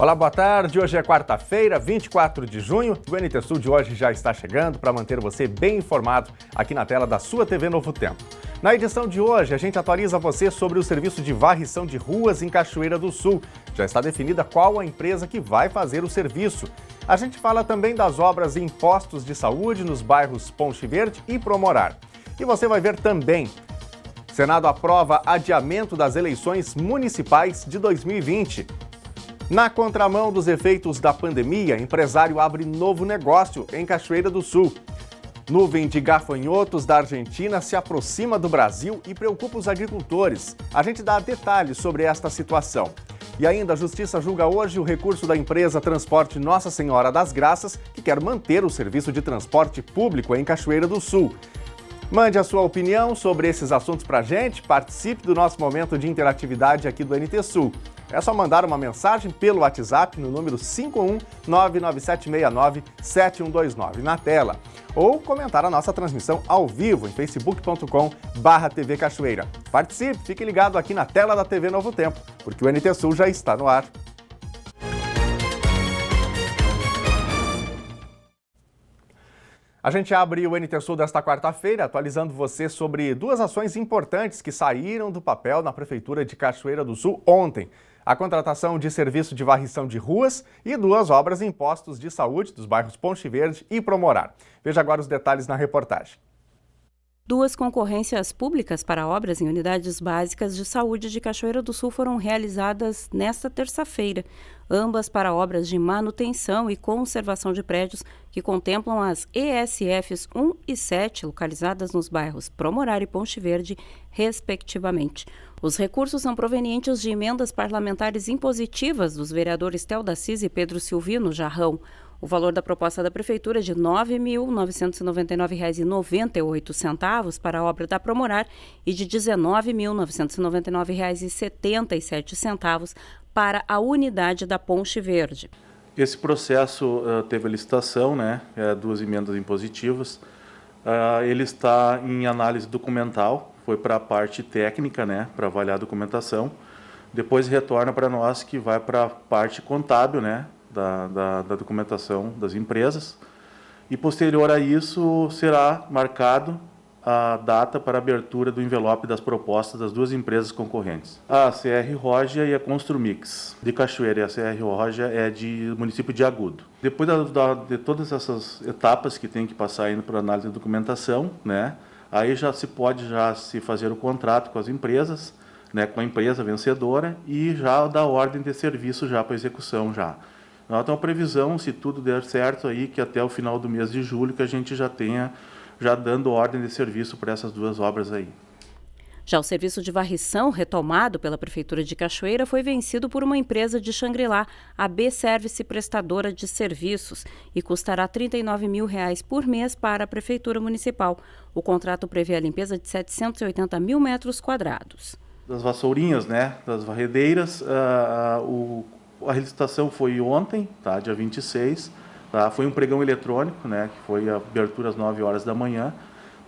Olá, boa tarde. Hoje é quarta-feira, 24 de junho. O NT Sul de hoje já está chegando para manter você bem informado aqui na tela da sua TV Novo Tempo. Na edição de hoje, a gente atualiza você sobre o serviço de varrição de ruas em Cachoeira do Sul. Já está definida qual a empresa que vai fazer o serviço. A gente fala também das obras em postos de saúde nos bairros Ponte Verde e Promorar. E você vai ver também: Senado aprova adiamento das eleições municipais de 2020. Na contramão dos efeitos da pandemia, empresário abre novo negócio em Cachoeira do Sul. Nuvem de gafanhotos da Argentina se aproxima do Brasil e preocupa os agricultores. A gente dá detalhes sobre esta situação. E ainda a Justiça julga hoje o recurso da empresa Transporte Nossa Senhora das Graças, que quer manter o serviço de transporte público em Cachoeira do Sul. Mande a sua opinião sobre esses assuntos pra gente, participe do nosso momento de interatividade aqui do NT Sul. É só mandar uma mensagem pelo WhatsApp no número 51997697129 na tela, ou comentar a nossa transmissão ao vivo em facebook.com/TV Cachoeira. Participe, fique ligado aqui na tela da TV Novo Tempo, porque o NT Sul já está no ar. A gente abre o NT Sul desta quarta-feira atualizando você sobre duas ações importantes que saíram do papel na Prefeitura de Cachoeira do Sul ontem: a contratação de serviço de varrição de ruas e duas obras em postos de saúde dos bairros Ponte Verde e Promorar. Veja agora os detalhes na reportagem. Duas concorrências públicas para obras em unidades básicas de saúde de Cachoeira do Sul foram realizadas nesta terça-feira, ambas para obras de manutenção e conservação de prédios que contemplam as ESFs 1 e 7, localizadas nos bairros Promorar e Ponte Verde, respectivamente. Os recursos são provenientes de emendas parlamentares impositivas dos vereadores Théo da Cis e Pedro Silvino Jarrão. O valor da proposta da Prefeitura é de R$ 9.999,98 para a obra da Promorar e de R$ 19.999,77 para a unidade da Ponte Verde. Esse processo teve a licitação, duas emendas impositivas. Ele está em análise documental, foi para a parte técnica, para avaliar a documentação. Depois retorna para nós, que vai para a parte contábil, da documentação das empresas, e posterior a isso será marcado a data para a abertura do envelope das propostas das duas empresas concorrentes. A CR Roja e a Construmix de Cachoeira, e a CR Roja é do município de Agudo. Depois de todas essas etapas que tem que passar indo para a análise da documentação, aí já se pode se fazer o contrato com as empresas, com a empresa vencedora, e já dar ordem de serviço já para execução já. Então, a previsão, se tudo der certo, aí, que até o final do mês de julho que a gente já tenha dando ordem de serviço para essas duas obras aí. Já o serviço de varrição retomado pela Prefeitura de Cachoeira foi vencido por uma empresa de Xangri-Lá, a B-Service Prestadora de Serviços, e custará R$ 39 mil por mês para a Prefeitura Municipal. O contrato prevê a limpeza de 780 mil metros quadrados. Das vassourinhas, das varredeiras, a licitação foi ontem, dia 26, foi um pregão eletrônico, que foi a abertura às 9 horas da manhã.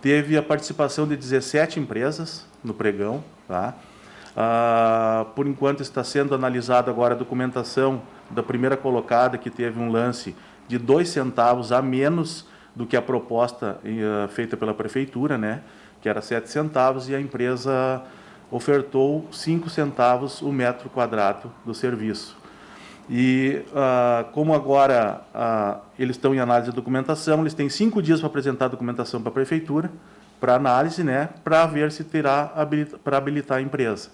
Teve a participação de 17 empresas no pregão. Por enquanto está sendo analisada agora a documentação da primeira colocada, que teve um lance de 2 centavos a menos do que a proposta feita pela Prefeitura, que era 7 centavos, e a empresa ofertou 5 centavos o metro quadrado do serviço. E como agora eles estão em análise de documentação, eles têm 5 dias para apresentar a documentação para a Prefeitura, para análise, para ver se terá para habilitar a empresa,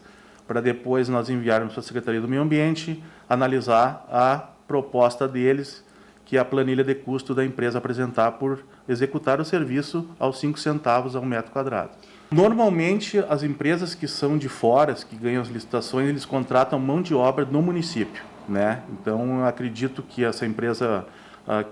para depois nós enviarmos para a Secretaria do Meio Ambiente, analisar a proposta deles, que é a planilha de custo da empresa apresentar por executar o serviço aos 5 centavos ao metro quadrado. Normalmente, as empresas que são de fora, que ganham as licitações, eles contratam mão de obra no município. Então, acredito que essa empresa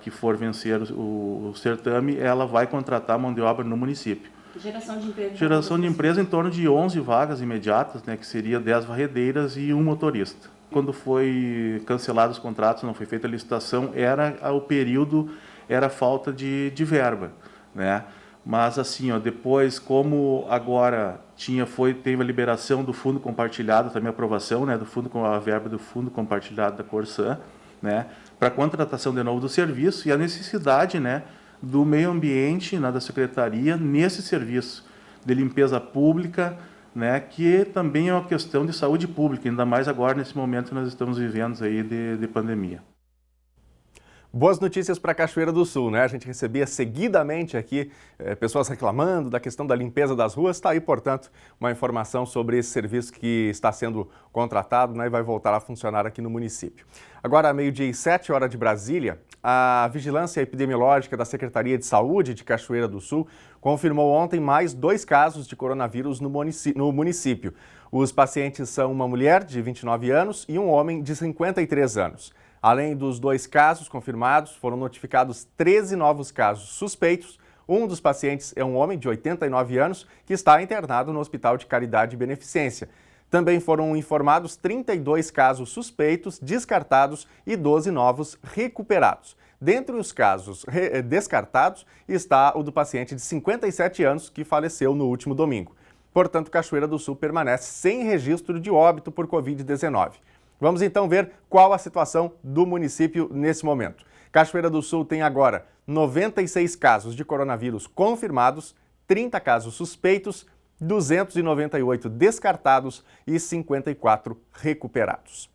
que for vencer o certame, ela vai contratar mão de obra no município. Geração de emprego? Geração de emprego em torno de 11 vagas imediatas, que seria 10 varredeiras e um motorista. Quando foi cancelado os contratos, não foi feita a licitação, o período era falta de verba, Mas assim, depois, como agora teve a liberação do fundo compartilhado, também a aprovação, do fundo com a verba do fundo compartilhado da Corsã, né, para a contratação de novo do serviço e a necessidade, né, do meio ambiente, né, da Secretaria nesse serviço de limpeza pública, né, que também é uma questão de saúde pública, ainda mais agora nesse momento que nós estamos vivendo aí de pandemia. Boas notícias para Cachoeira do Sul, né? A gente recebia seguidamente aqui pessoas reclamando da questão da limpeza das ruas. Está aí, portanto, uma informação sobre esse serviço que está sendo contratado, né, e vai voltar a funcionar aqui no município. Agora, meio-dia e 7 horas de Brasília, a Vigilância Epidemiológica da Secretaria de Saúde de Cachoeira do Sul confirmou ontem mais 2 casos de coronavírus no município. Os pacientes são uma mulher de 29 anos e um homem de 53 anos. Além dos 2 casos confirmados, foram notificados 13 novos casos suspeitos. Um dos pacientes é um homem de 89 anos que está internado no Hospital de Caridade e Beneficência. Também foram informados 32 casos suspeitos, descartados e 12 novos recuperados. Dentre os casos descartados está o do paciente de 57 anos que faleceu no último domingo. Portanto, Cachoeira do Sul permanece sem registro de óbito por Covid-19. Vamos então ver qual a situação do município nesse momento. Cachoeira do Sul tem agora 96 casos de coronavírus confirmados, 30 casos suspeitos, 298 descartados e 54 recuperados.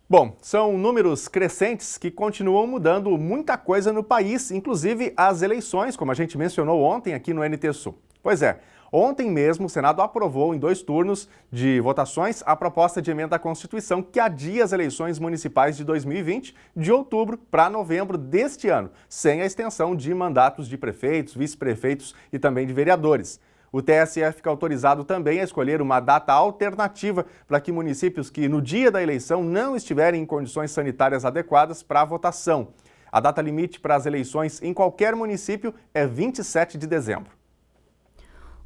Bom, são números crescentes que continuam mudando muita coisa no país, inclusive as eleições, como a gente mencionou ontem aqui no NT Sul. Pois é, ontem mesmo o Senado aprovou em 2 turnos de votações a proposta de emenda à Constituição que adia as eleições municipais de 2020 de outubro para novembro deste ano, sem a extensão de mandatos de prefeitos, vice-prefeitos e também de vereadores. O TSE fica autorizado também a escolher uma data alternativa para que municípios que no dia da eleição não estiverem em condições sanitárias adequadas para a votação. A data limite para as eleições em qualquer município é 27 de dezembro.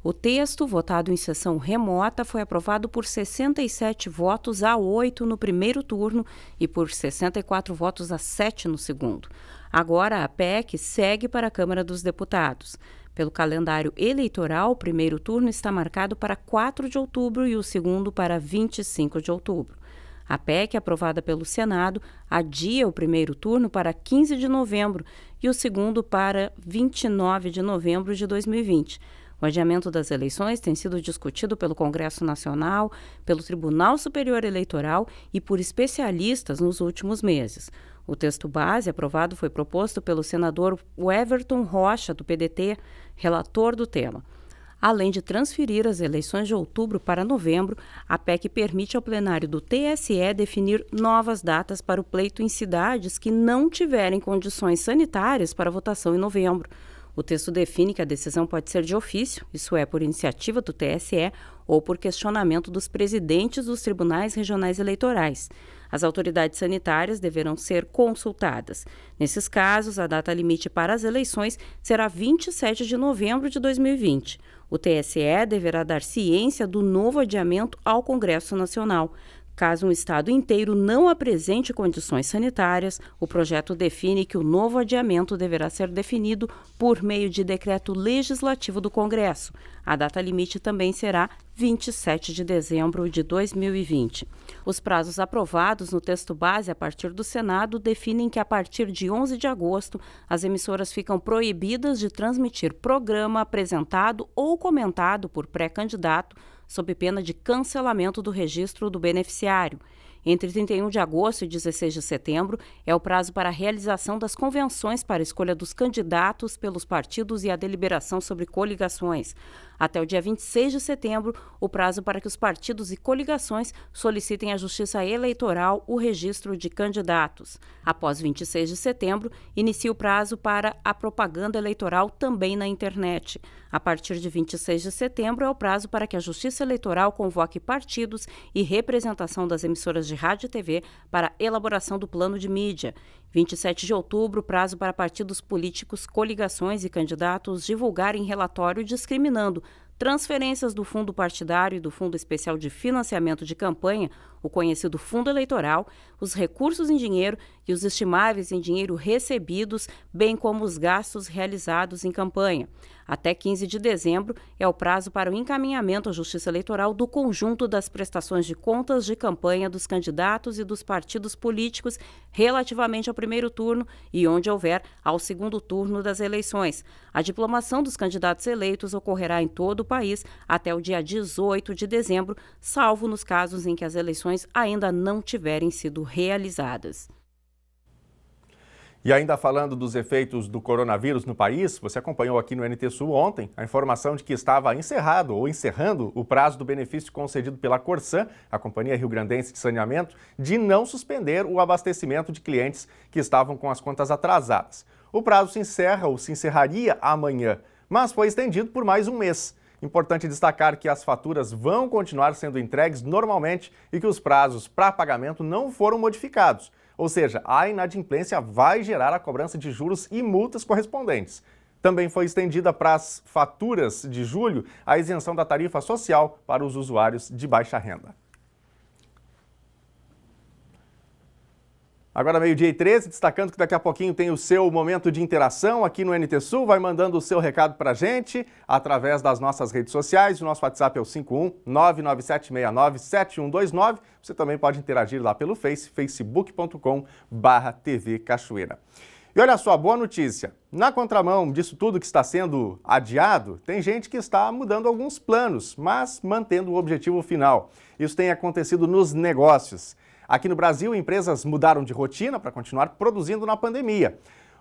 O texto, votado em sessão remota, foi aprovado por 67 votos a 8 no primeiro turno e por 64 votos a 7 no segundo. Agora, a PEC segue para a Câmara dos Deputados. Pelo calendário eleitoral, o primeiro turno está marcado para 4 de outubro e o segundo para 25 de outubro. A PEC, aprovada pelo Senado, adia o primeiro turno para 15 de novembro e o segundo para 29 de novembro de 2020. O adiamento das eleições tem sido discutido pelo Congresso Nacional, pelo Tribunal Superior Eleitoral e por especialistas nos últimos meses. O texto base aprovado foi proposto pelo senador Everton Rocha, do PDT, relator do tema. Além de transferir as eleições de outubro para novembro, a PEC permite ao plenário do TSE definir novas datas para o pleito em cidades que não tiverem condições sanitárias para votação em novembro. O texto define que a decisão pode ser de ofício, isso é, por iniciativa do TSE ou por questionamento dos presidentes dos tribunais regionais eleitorais. As autoridades sanitárias deverão ser consultadas. Nesses casos, a data limite para as eleições será 27 de novembro de 2020. O TSE deverá dar ciência do novo adiamento ao Congresso Nacional. Caso um estado inteiro não apresente condições sanitárias, o projeto define que o novo adiamento deverá ser definido por meio de decreto legislativo do Congresso. A data limite também será 27 de dezembro de 2020. Os prazos aprovados no texto base a partir do Senado definem que a partir de 11 de agosto, as emissoras ficam proibidas de transmitir programa apresentado ou comentado por pré-candidato sob pena de cancelamento do registro do beneficiário. Entre 31 de agosto e 16 de setembro é o prazo para a realização das convenções para a escolha dos candidatos pelos partidos e a deliberação sobre coligações. Até o dia 26 de setembro, o prazo para que os partidos e coligações solicitem à Justiça Eleitoral o registro de candidatos. Após 26 de setembro, inicia o prazo para a propaganda eleitoral também na internet. A partir de 26 de setembro é o prazo para que a Justiça Eleitoral convoque partidos e representação das emissoras de rádio e TV para elaboração do plano de mídia. 27 de outubro, prazo para partidos políticos, coligações e candidatos divulgarem relatório discriminando transferências do fundo partidário e do Fundo Especial de Financiamento de Campanha o conhecido fundo eleitoral, os recursos em dinheiro e os estimáveis em dinheiro recebidos, bem como os gastos realizados em campanha. Até 15 de dezembro é o prazo para o encaminhamento à Justiça Eleitoral do conjunto das prestações de contas de campanha dos candidatos e dos partidos políticos relativamente ao primeiro turno e, onde houver, ao segundo turno das eleições. A diplomação dos candidatos eleitos ocorrerá em todo o país até o dia 18 de dezembro, salvo nos casos em que as eleições ainda não tiverem sido realizadas. E ainda falando dos efeitos do coronavírus no país, você acompanhou aqui no NT Sul ontem a informação de que estava encerrado ou encerrando o prazo do benefício concedido pela Corsan, a Companhia Rio-Grandense de Saneamento, de não suspender o abastecimento de clientes que estavam com as contas atrasadas. O prazo se encerra ou se encerraria amanhã, mas foi estendido por mais um mês. Importante destacar que as faturas vão continuar sendo entregues normalmente e que os prazos para pagamento não foram modificados. Ou seja, a inadimplência vai gerar a cobrança de juros e multas correspondentes. Também foi estendida para as faturas de julho a isenção da tarifa social para os usuários de baixa renda. Agora, 12h13, destacando que daqui a pouquinho tem o seu momento de interação aqui no NT Sul. Vai mandando o seu recado para a gente através das nossas redes sociais. O nosso WhatsApp é o 51-99769-7129. Você também pode interagir lá pelo facebook.com/TV Cachoeira. E olha só, boa notícia. Na contramão disso tudo que está sendo adiado, tem gente que está mudando alguns planos, mas mantendo o objetivo final. Isso tem acontecido nos negócios. Aqui no Brasil, empresas mudaram de rotina para continuar produzindo na pandemia.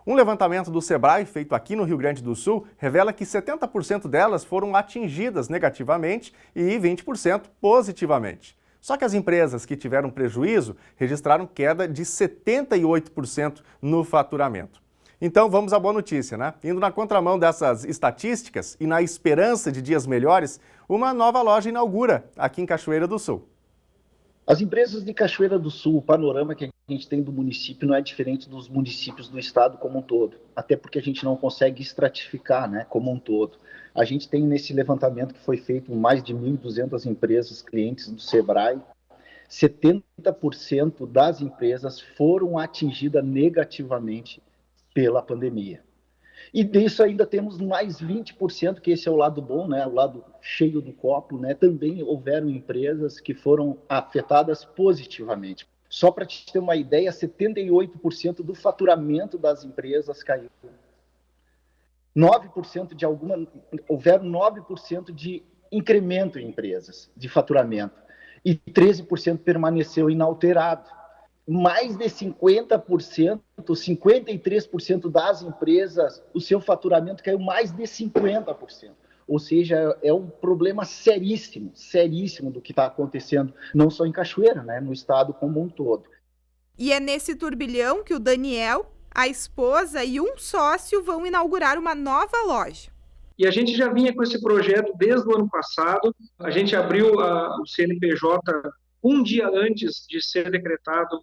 Um levantamento do Sebrae, feito aqui no Rio Grande do Sul, revela que 70% delas foram atingidas negativamente e 20% positivamente. Só que as empresas que tiveram prejuízo registraram queda de 78% no faturamento. Então vamos à boa notícia, né? Indo na contramão dessas estatísticas e na esperança de dias melhores, uma nova loja inaugura aqui em Cachoeira do Sul. As empresas de Cachoeira do Sul, o panorama que a gente tem do município não é diferente dos municípios do estado como um todo, até porque a gente não consegue estratificar, né, como um todo. A gente tem nesse levantamento que foi feito mais de 1.200 empresas clientes do Sebrae, 70% das empresas foram atingidas negativamente pela pandemia. E disso ainda temos mais 20%, que esse é o lado bom, né? O lado cheio do copo, né? Também houveram empresas que foram afetadas positivamente. Só para te ter uma ideia, 78% do faturamento das empresas caiu. 9% houveram 9% de incremento em empresas de faturamento e 13% permaneceu inalterado. Mais de 50%, 53% das empresas, o seu faturamento caiu mais de 50%. Ou seja, é um problema seríssimo, seríssimo do que está acontecendo, não só em Cachoeira, né, no estado como um todo. E é nesse turbilhão que o Daniel, a esposa e um sócio vão inaugurar uma nova loja. E a gente já vinha com esse projeto desde o ano passado. A gente abriu o CNPJ um dia antes de ser decretado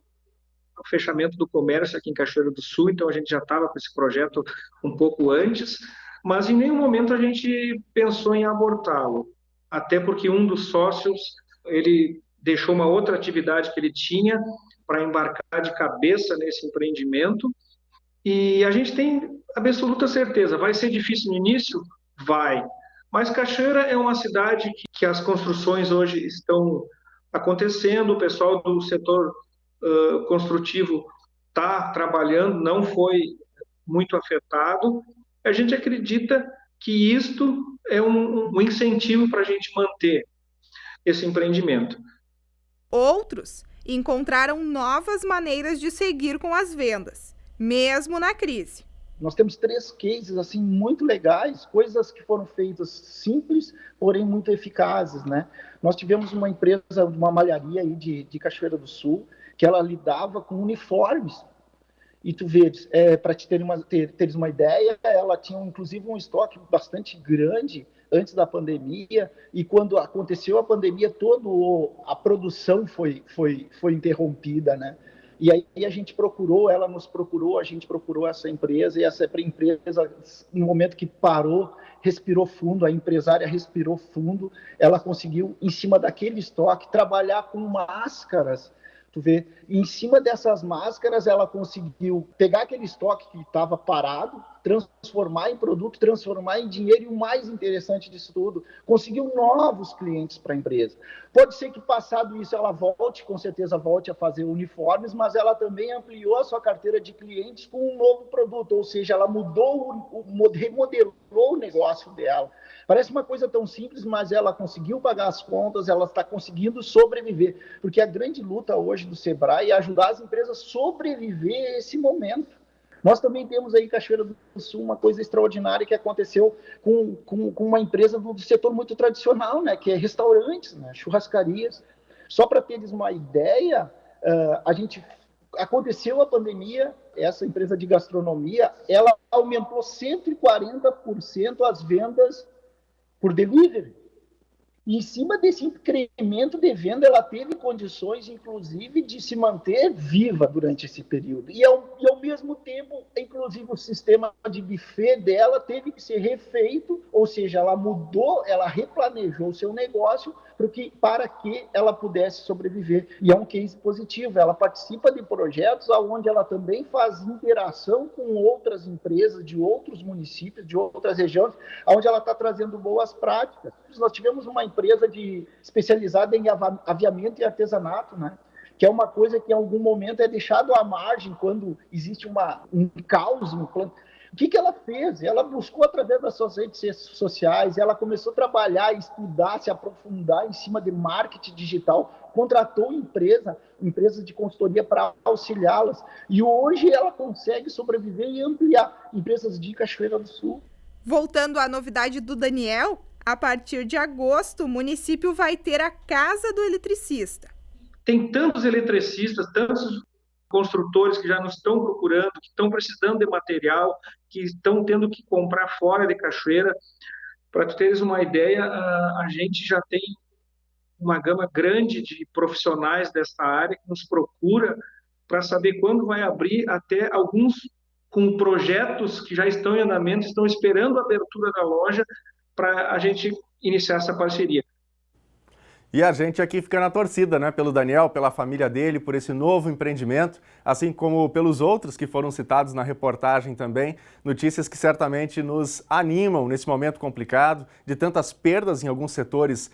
o fechamento do comércio aqui em Cachoeira do Sul, então a gente já estava com esse projeto um pouco antes, mas em nenhum momento a gente pensou em abortá-lo, até porque um dos sócios, ele deixou uma outra atividade que ele tinha para embarcar de cabeça nesse empreendimento, e a gente tem absoluta certeza, vai ser difícil no início? Vai, mas Cachoeira é uma cidade que as construções hoje estão acontecendo, o pessoal do setor construtivo está trabalhando, não foi muito afetado. A gente acredita que isto é um incentivo para a gente manter esse empreendimento. Outros encontraram novas maneiras de seguir com as vendas, mesmo na crise. Nós temos 3 cases assim, muito legais, coisas que foram feitas simples, porém muito eficazes, né? Nós tivemos uma empresa, uma malharia aí de Cachoeira do Sul, que ela lidava com uniformes. E tu vês, para te teres uma ideia, ela tinha inclusive um estoque bastante grande antes da pandemia, e quando aconteceu a pandemia, toda a produção foi interrompida, né? E aí a gente procurou, ela nos procurou, a gente procurou essa empresa, e essa empresa, no momento que parou, respirou fundo, a empresária respirou fundo, ela conseguiu, em cima daquele estoque, trabalhar com máscaras. Tu vê, e em cima dessas máscaras, ela conseguiu pegar aquele estoque que estava parado, transformar em produto, transformar em dinheiro, e o mais interessante disso tudo, conseguiu novos clientes para a empresa. Pode ser que, passado isso, ela volte, com certeza volte a fazer uniformes, mas ela também ampliou a sua carteira de clientes com um novo produto, ou seja, ela remodelou o negócio dela. Parece uma coisa tão simples, mas ela conseguiu pagar as contas, ela está conseguindo sobreviver, porque a grande luta hoje do Sebrae é ajudar as empresas a sobreviver a esse momento. Nós também temos aí em Cachoeira do Sul uma coisa extraordinária que aconteceu com uma empresa do setor muito tradicional, né, que é restaurantes, né, churrascarias. Só para teres uma ideia, aconteceu a pandemia, essa empresa de gastronomia, ela aumentou 140% as vendas por delivery. E em cima desse incremento de venda, ela teve condições, inclusive, de se manter viva durante esse período. E ao mesmo tempo, inclusive, o sistema de buffet dela teve que ser refeito, ou seja, ela mudou, ela replanejou o seu negócio para que ela pudesse sobreviver. E é um case positivo. Ela participa de projetos onde ela também faz interação com outras empresas de outros municípios, de outras regiões, onde ela está trazendo boas práticas. Nós tivemos uma empresa especializada em aviamento e artesanato, né? Que é uma coisa que em algum momento é deixado à margem quando existe um caos no plano. O que ela fez? Ela buscou através das suas redes sociais, ela começou a trabalhar, estudar, se aprofundar em cima de marketing digital, contratou empresas de consultoria para auxiliá-las, e hoje ela consegue sobreviver e ampliar empresas de Cachoeira do Sul. Voltando à novidade do Daniel, a partir de agosto, o município vai ter a Casa do Eletricista. Tem tantos eletricistas, tantos construtores que já nos estão procurando, que estão precisando de material, que estão tendo que comprar fora de Cachoeira. Para tu teres uma ideia, a gente já tem uma gama grande de profissionais desta área que nos procura para saber quando vai abrir, até alguns com projetos que já estão em andamento, estão esperando a abertura da loja para a gente iniciar essa parceria. E a gente aqui fica na torcida, né? Pelo Daniel, pela família dele, por esse novo empreendimento, assim como pelos outros que foram citados na reportagem também. Notícias que certamente nos animam nesse momento complicado, de tantas perdas em alguns setores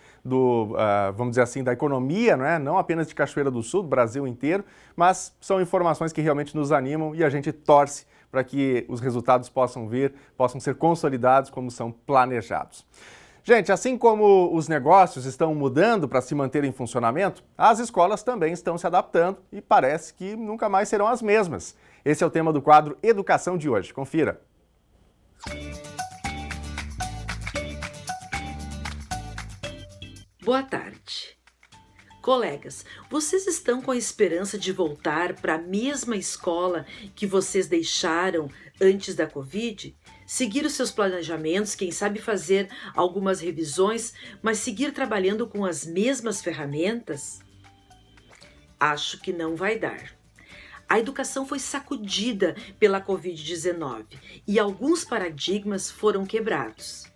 vamos dizer assim, da economia, não é? Não apenas de Cachoeira do Sul, do Brasil inteiro, mas são informações que realmente nos animam e a gente torce para que os resultados possam ser consolidados como são planejados. Gente, assim como os negócios estão mudando para se manter em funcionamento, as escolas também estão se adaptando e parece que nunca mais serão as mesmas. Esse é o tema do quadro Educação de hoje. Confira. Boa tarde. Colegas, vocês estão com a esperança de voltar para a mesma escola que vocês deixaram antes da Covid? Seguir os seus planejamentos, quem sabe fazer algumas revisões, mas seguir trabalhando com as mesmas ferramentas? Acho que não vai dar. A educação foi sacudida pela Covid-19 e alguns paradigmas foram quebrados.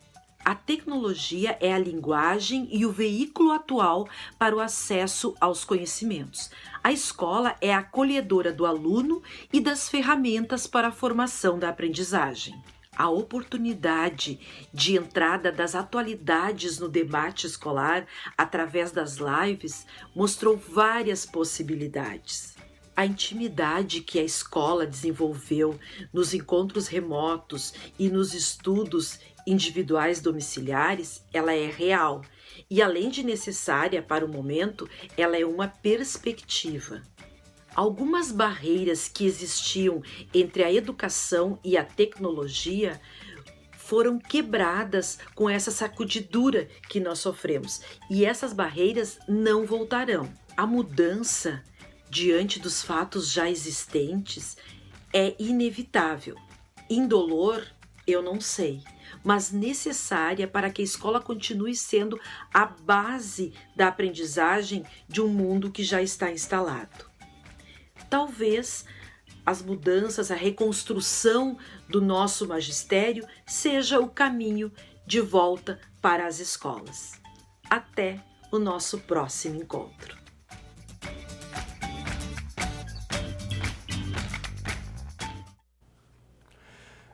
A tecnologia é a linguagem e o veículo atual para o acesso aos conhecimentos. A escola é a acolhedora do aluno e das ferramentas para a formação da aprendizagem. A oportunidade de entrada das atualidades no debate escolar através das lives mostrou várias possibilidades. A intimidade que a escola desenvolveu nos encontros remotos e nos estudos individuais domiciliares, ela é real e, além de necessária para o momento, ela é uma perspectiva. Algumas barreiras que existiam entre a educação e a tecnologia foram quebradas com essa sacudidura que nós sofremos, e essas barreiras não voltarão. A mudança diante dos fatos já existentes é inevitável. Indolor, eu não sei, mas necessária para que a escola continue sendo a base da aprendizagem de um mundo que já está instalado. Talvez as mudanças, a reconstrução do nosso magistério seja o caminho de volta para as escolas. Até o nosso próximo encontro.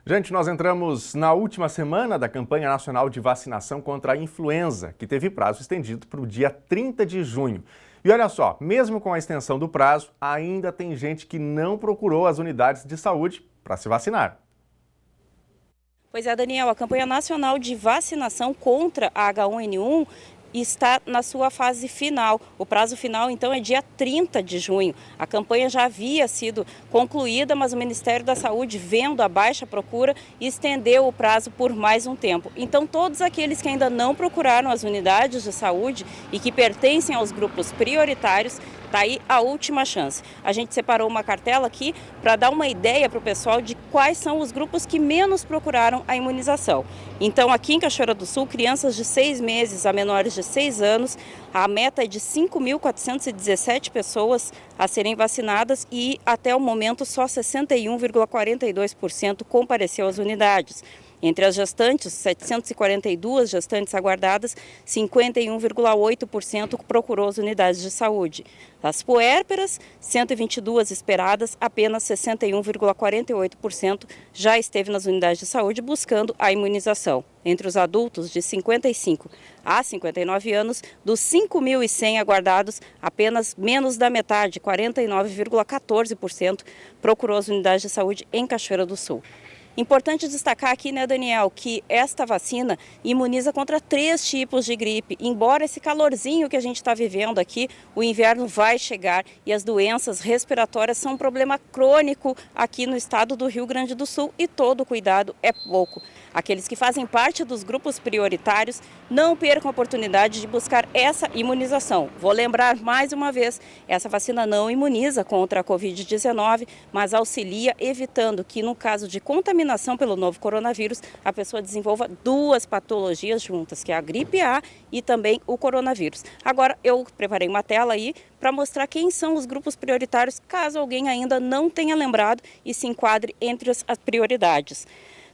Gente, nós entramos na última semana da campanha nacional de vacinação contra a influenza, que teve prazo estendido para o dia 30 de junho. E olha só, mesmo com a extensão do prazo, ainda tem gente que não procurou as unidades de saúde para se vacinar. Pois é, Daniel, a campanha nacional de vacinação contra a H1N1 está na sua fase final. O prazo final, então, é dia 30 de junho. A campanha já havia sido concluída, mas o Ministério da Saúde, vendo a baixa procura, estendeu o prazo por mais um tempo. Então, todos aqueles que ainda não procuraram as unidades de saúde e que pertencem aos grupos prioritários, está aí a última chance. A gente separou uma cartela aqui para dar uma ideia para o pessoal de quais são os grupos que menos procuraram a imunização. Então, aqui em Cachoeira do Sul, crianças de 6 meses a menores de 6 anos, a meta é de 5.417 pessoas a serem vacinadas e, até o momento, só 61,42% compareceu às unidades. Entre as gestantes, 742 gestantes aguardadas, 51,8% procurou as unidades de saúde. Das puérperas, 122 esperadas, apenas 61,48% já esteve nas unidades de saúde buscando a imunização. Entre os adultos de 55 a 59 anos, dos 5.100 aguardados, apenas menos da metade, 49,14%, procurou as unidades de saúde em Cachoeira do Sul. Importante destacar aqui, né, Daniel, que esta vacina imuniza contra 3 tipos de gripe. Embora esse calorzinho que a gente está vivendo aqui, o inverno vai chegar e as doenças respiratórias são um problema crônico aqui no estado do Rio Grande do Sul e todo cuidado é pouco. Aqueles que fazem parte dos grupos prioritários não percam a oportunidade de buscar essa imunização. Vou lembrar mais uma vez, essa vacina não imuniza contra a Covid-19, mas auxilia evitando que, no caso de contaminação pelo novo coronavírus, a pessoa desenvolva 2 patologias juntas, que é a gripe A e também o coronavírus. Agora, eu preparei uma tela aí para mostrar quem são os grupos prioritários, caso alguém ainda não tenha lembrado e se enquadre entre as prioridades.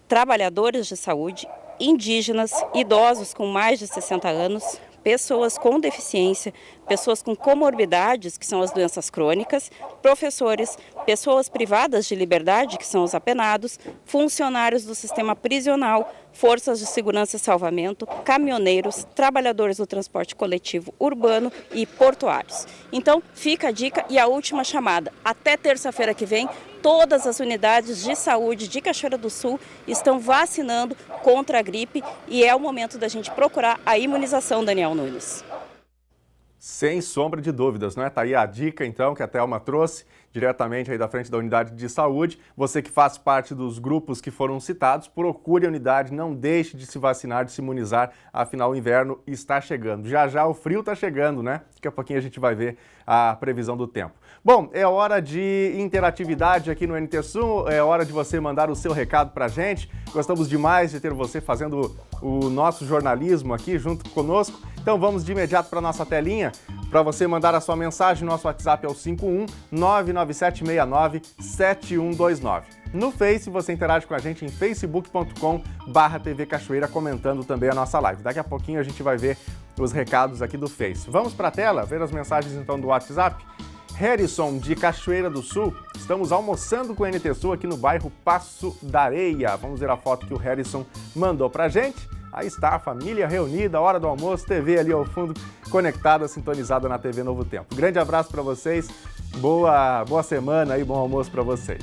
Trabalhadores de saúde, indígenas, idosos com mais de 60 anos, pessoas com deficiência, pessoas com comorbidades, que são as doenças crônicas, professores, pessoas privadas de liberdade, que são os apenados, funcionários do sistema prisional, forças de segurança e salvamento, caminhoneiros, trabalhadores do transporte coletivo urbano e portuários. Então, fica a dica e a última chamada. Até terça-feira que vem, todas as unidades de saúde de Cachoeira do Sul estão vacinando contra a gripe e é o momento da gente procurar a imunização, Daniel Nunes. Sem sombra de dúvidas, não é? Tá aí a dica, então, que a Thelma trouxe diretamente aí da frente da unidade de saúde. Você que faz parte dos grupos que foram citados, procure a unidade, não deixe de se vacinar, de se imunizar, afinal o inverno está chegando. Já já o frio está chegando, né? Daqui a pouquinho a gente vai ver a previsão do tempo. Bom, é hora de interatividade aqui no NT Sul, é hora de você mandar o seu recado pra gente. Gostamos demais de ter você fazendo o nosso jornalismo aqui junto conosco. Então vamos de imediato para a nossa telinha. Para você mandar a sua mensagem, nosso WhatsApp é o 51 99769 7129. No Face, você interage com a gente em facebook.com/TV Cachoeira, comentando também a nossa live. Daqui a pouquinho a gente vai ver os recados aqui do Face. Vamos para a tela, ver as mensagens então do WhatsApp? Harrison, de Cachoeira do Sul, estamos almoçando com o NT Sul aqui no bairro Passo da Areia. Vamos ver a foto que o Harrison mandou pra gente. Aí está a família reunida, hora do almoço, TV ali ao fundo, conectada, sintonizada na TV Novo Tempo. Grande abraço para vocês, boa semana e bom almoço para vocês.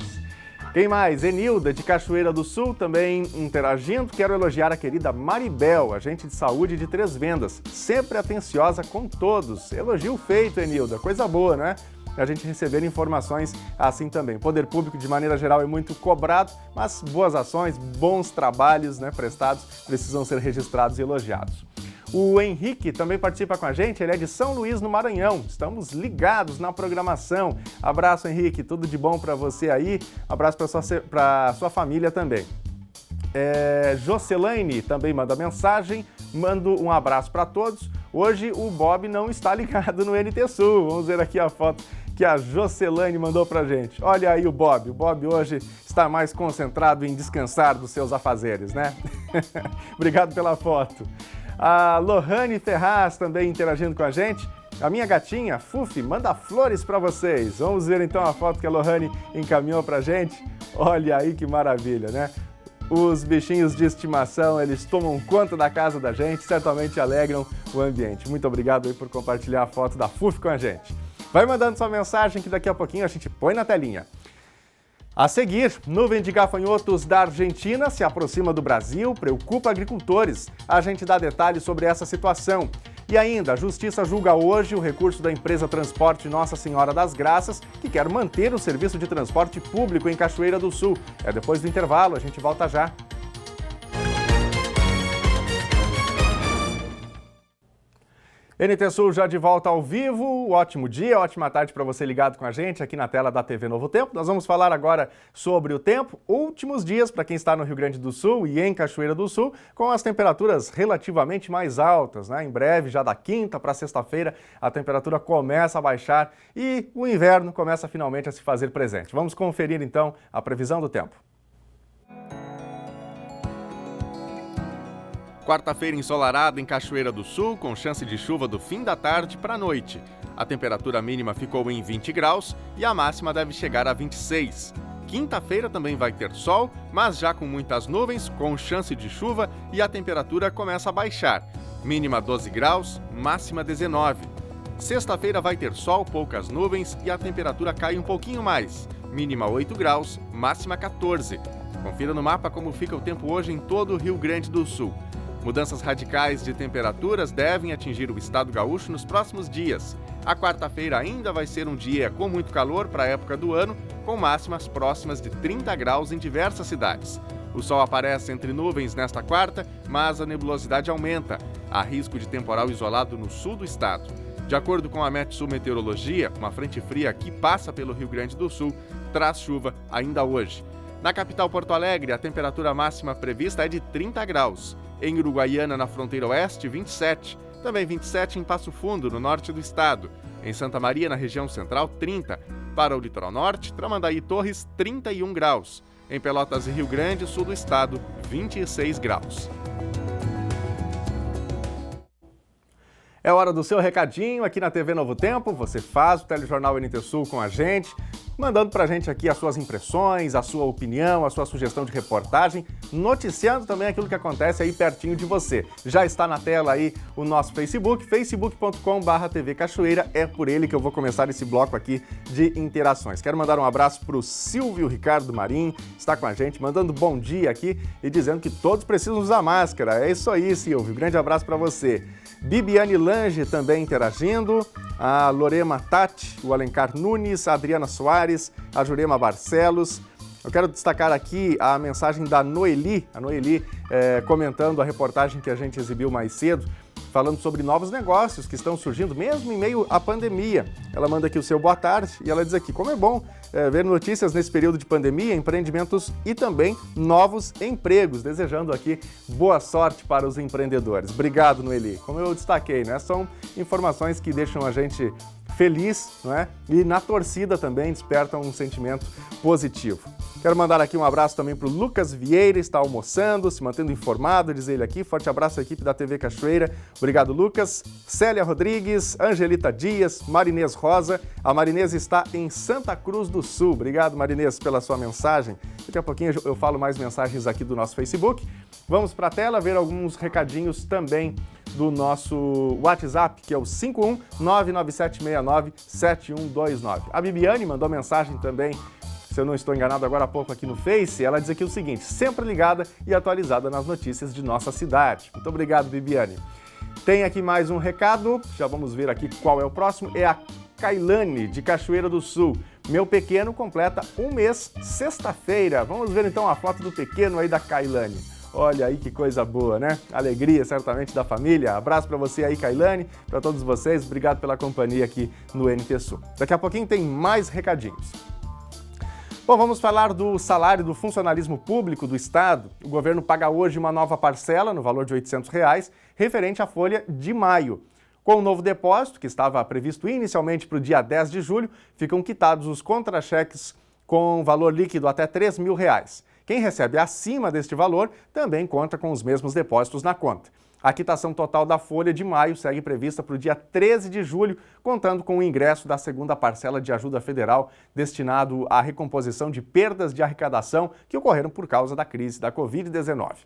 Quem mais? Enilda, de Cachoeira do Sul, também interagindo. Quero elogiar a querida Maribel, agente de saúde de Três Vendas, sempre atenciosa com todos. Elogio feito, Enilda, coisa boa, né? A gente receber informações assim também. O poder público, de maneira geral, é muito cobrado, mas boas ações, bons trabalhos, né, prestados precisam ser registrados e elogiados. O Henrique também participa com a gente, ele é de São Luís, no Maranhão. Estamos ligados na programação. Abraço, Henrique, tudo de bom para você aí. Abraço para sua família também. Jocelaine também manda mensagem, mando um abraço para todos. Hoje o Bob não está ligado no NT Sul. Vamos ver aqui a foto que a Jocelane mandou pra gente. Olha aí o Bob. O Bob hoje está mais concentrado em descansar dos seus afazeres, né? Obrigado pela foto. A Lohane Ferraz também interagindo com a gente. A minha gatinha, Fufi, manda flores para vocês. Vamos ver então a foto que a Lohane encaminhou pra gente. Olha aí que maravilha, né? Os bichinhos de estimação, eles tomam conta da casa da gente, certamente alegram o ambiente. Muito obrigado aí por compartilhar a foto da Fufi com a gente. Vai mandando sua mensagem que daqui a pouquinho a gente põe na telinha. A seguir, nuvem de gafanhotos da Argentina se aproxima do Brasil, preocupa agricultores. A gente dá detalhes sobre essa situação. E ainda, a Justiça julga hoje o recurso da empresa Transporte Nossa Senhora das Graças, que quer manter o serviço de transporte público em Cachoeira do Sul. É depois do intervalo, a gente volta já. NT Sul já de volta ao vivo, ótimo dia, ótima tarde para você ligado com a gente aqui na tela da TV Novo Tempo. Nós vamos falar agora sobre o tempo, últimos dias para quem está no Rio Grande do Sul e em Cachoeira do Sul, com as temperaturas relativamente mais altas, né? Em breve, já da quinta para sexta-feira, a temperatura começa a baixar e o inverno começa finalmente a se fazer presente. Vamos conferir então a previsão do tempo. Quarta-feira ensolarada em Cachoeira do Sul, com chance de chuva do fim da tarde para a noite. A temperatura mínima ficou em 20 graus e a máxima deve chegar a 26. Quinta-feira também vai ter sol, mas já com muitas nuvens, com chance de chuva e a temperatura começa a baixar. Mínima 12 graus, máxima 19. Sexta-feira vai ter sol, poucas nuvens e a temperatura cai um pouquinho mais. Mínima 8 graus, máxima 14. Confira no mapa como fica o tempo hoje em todo o Rio Grande do Sul. Mudanças radicais de temperaturas devem atingir o estado gaúcho nos próximos dias. A quarta-feira ainda vai ser um dia com muito calor para a época do ano, com máximas próximas de 30 graus em diversas cidades. O sol aparece entre nuvens nesta quarta, mas a nebulosidade aumenta. Há risco de temporal isolado no sul do estado. De acordo com a Metsul Meteorologia, uma frente fria que passa pelo Rio Grande do Sul traz chuva ainda hoje. Na capital Porto Alegre, a temperatura máxima prevista é de 30 graus. Em Uruguaiana, na fronteira oeste, 27. Também 27 em Passo Fundo, no norte do estado. Em Santa Maria, na região central, 30. Para o litoral norte, Tramandaí e Torres, 31 graus. Em Pelotas e Rio Grande, sul do estado, 26 graus. É hora do seu recadinho aqui na TV Novo Tempo. Você faz o telejornal NT Sul com a gente, mandando pra gente aqui as suas impressões, a sua opinião, a sua sugestão de reportagem, noticiando também aquilo que acontece aí pertinho de você. Já está na tela aí o nosso Facebook, facebook.com/TV Cachoeira. É por ele que eu vou começar esse bloco aqui de interações. Quero mandar um abraço pro Silvio Ricardo Marim, está com a gente, mandando bom dia aqui e dizendo que todos precisam usar máscara. É isso aí, Silvio. Grande abraço para você. Bibiane Lange também interagindo, a Lorema Tati, o Alencar Nunes, a Adriana Soares, a Jurema Barcelos. Eu quero destacar aqui a mensagem da Noeli, comentando a reportagem que a gente exibiu mais cedo, falando sobre novos negócios que estão surgindo mesmo em meio à pandemia. Ela manda aqui o seu boa tarde e ela diz aqui, como é bom ver notícias nesse período de pandemia, empreendimentos e também novos empregos. Desejando aqui boa sorte para os empreendedores. Obrigado, Noeli. Como eu destaquei, né? São informações que deixam a gente feliz, não é? E na torcida também despertam um sentimento positivo. Quero mandar aqui um abraço também para o Lucas Vieira, está almoçando, se mantendo informado, diz ele aqui. Forte abraço à equipe da TV Cachoeira. Obrigado, Lucas. Célia Rodrigues, Angelita Dias, Marinês Rosa. A Marinês está em Santa Cruz do Sul. Obrigado, Marinês, pela sua mensagem. Daqui a pouquinho eu falo mais mensagens aqui do nosso Facebook. Vamos para a tela ver alguns recadinhos também do nosso WhatsApp, que é o 51997697129. A Bibiane mandou mensagem também, se eu não estou enganado agora há pouco aqui no Face, ela diz aqui o seguinte, sempre ligada e atualizada nas notícias de nossa cidade. Muito obrigado, Bibiane. Tem aqui mais um recado, já vamos ver aqui qual é o próximo, é a Kailane, de Cachoeira do Sul. Meu pequeno completa um mês, sexta-feira. Vamos ver então a foto do pequeno aí da Kailane. Olha aí que coisa boa, né? Alegria, certamente, da família. Abraço para você aí, Kailane, para todos vocês. Obrigado pela companhia aqui no NT Sul. Daqui a pouquinho tem mais recadinhos. Bom, vamos falar do salário do funcionalismo público do Estado. O governo paga hoje uma nova parcela, no valor de R$ 800, referente à folha de maio. Com o novo depósito, que estava previsto inicialmente para o dia 10 de julho, ficam quitados os contra-cheques com valor líquido até R$ 3.000. Quem recebe acima deste valor também conta com os mesmos depósitos na conta. A quitação total da folha de maio segue prevista para o dia 13 de julho, contando com o ingresso da segunda parcela de ajuda federal destinado à recomposição de perdas de arrecadação que ocorreram por causa da crise da Covid-19.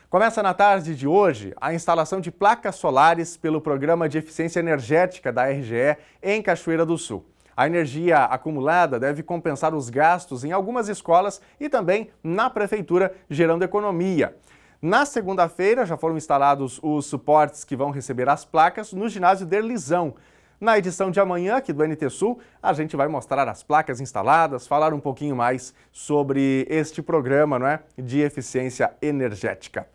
Começa na tarde de hoje a instalação de placas solares pelo Programa de Eficiência Energética da RGE em Cachoeira do Sul. A energia acumulada deve compensar os gastos em algumas escolas e também na prefeitura, gerando economia. Na segunda-feira já foram instalados os suportes que vão receber as placas no ginásio Derlizão. Na edição de amanhã aqui do NT Sul, a gente vai mostrar as placas instaladas, falar um pouquinho mais sobre este programa, de eficiência energética.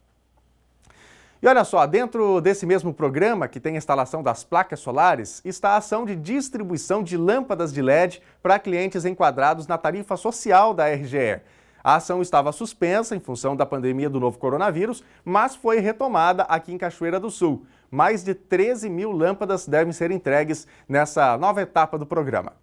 E olha só, dentro desse mesmo programa, que tem a instalação das placas solares, está a ação de distribuição de lâmpadas de LED para clientes enquadrados na tarifa social da RGE. A ação estava suspensa em função da pandemia do novo coronavírus, mas foi retomada aqui em Cachoeira do Sul. Mais de 13.000 lâmpadas devem ser entregues nessa nova etapa do programa.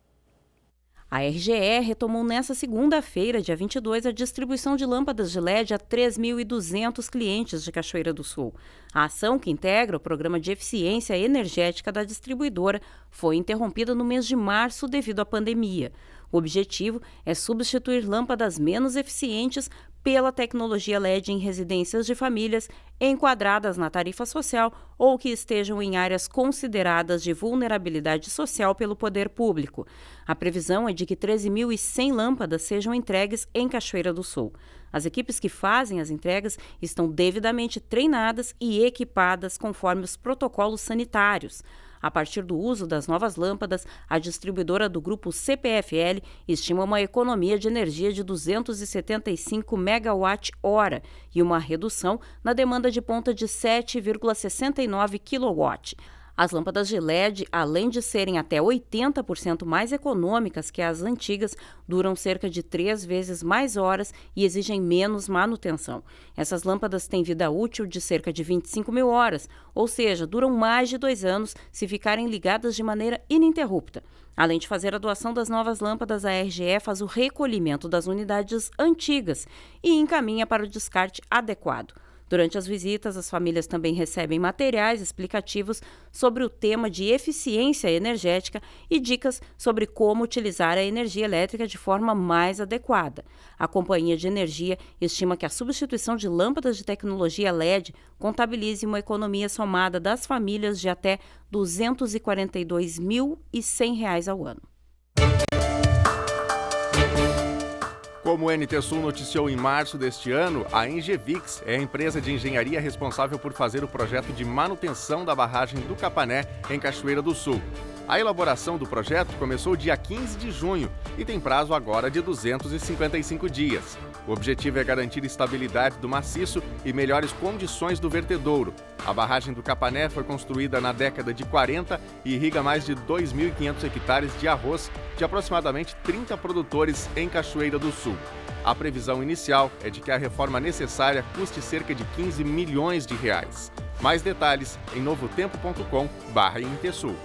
A RGE retomou nesta segunda-feira, dia 22, a distribuição de lâmpadas de LED a 3.200 clientes de Cachoeira do Sul. A ação, que integra o programa de eficiência energética da distribuidora, foi interrompida no mês de março devido à pandemia. O objetivo é substituir lâmpadas menos eficientes pela tecnologia LED em residências de famílias enquadradas na tarifa social ou que estejam em áreas consideradas de vulnerabilidade social pelo poder público. A previsão é de que 13.100 lâmpadas sejam entregues em Cachoeira do Sul. As equipes que fazem as entregas estão devidamente treinadas e equipadas conforme os protocolos sanitários. A partir do uso das novas lâmpadas, a distribuidora do grupo CPFL estima uma economia de energia de 275 megawatt-hora e uma redução na demanda de ponta de 7,69 kW. As lâmpadas de LED, além de serem até 80% mais econômicas que as antigas, duram cerca de 3 vezes mais horas e exigem menos manutenção. Essas lâmpadas têm vida útil de cerca de 25.000 horas, ou seja, duram mais de 2 anos se ficarem ligadas de maneira ininterrupta. Além de fazer a doação das novas lâmpadas, a RGE faz o recolhimento das unidades antigas e encaminha para o descarte adequado. Durante as visitas, as famílias também recebem materiais explicativos sobre o tema de eficiência energética e dicas sobre como utilizar a energia elétrica de forma mais adequada. A Companhia de Energia estima que a substituição de lâmpadas de tecnologia LED contabilize uma economia somada das famílias de até R$ 242.100 ao ano. Como o NT Sul noticiou em março deste ano, a Engevix é a empresa de engenharia responsável por fazer o projeto de manutenção da barragem do Capané, em Cachoeira do Sul. A elaboração do projeto começou dia 15 de junho e tem prazo agora de 255 dias. O objetivo é garantir estabilidade do maciço e melhores condições do vertedouro. A barragem do Capané foi construída na década de 40 e irriga mais de 2.500 hectares de arroz de aproximadamente 30 produtores em Cachoeira do Sul. A previsão inicial é de que a reforma necessária custe cerca de 15 milhões de reais. Mais detalhes em novotempo.com/INTESul.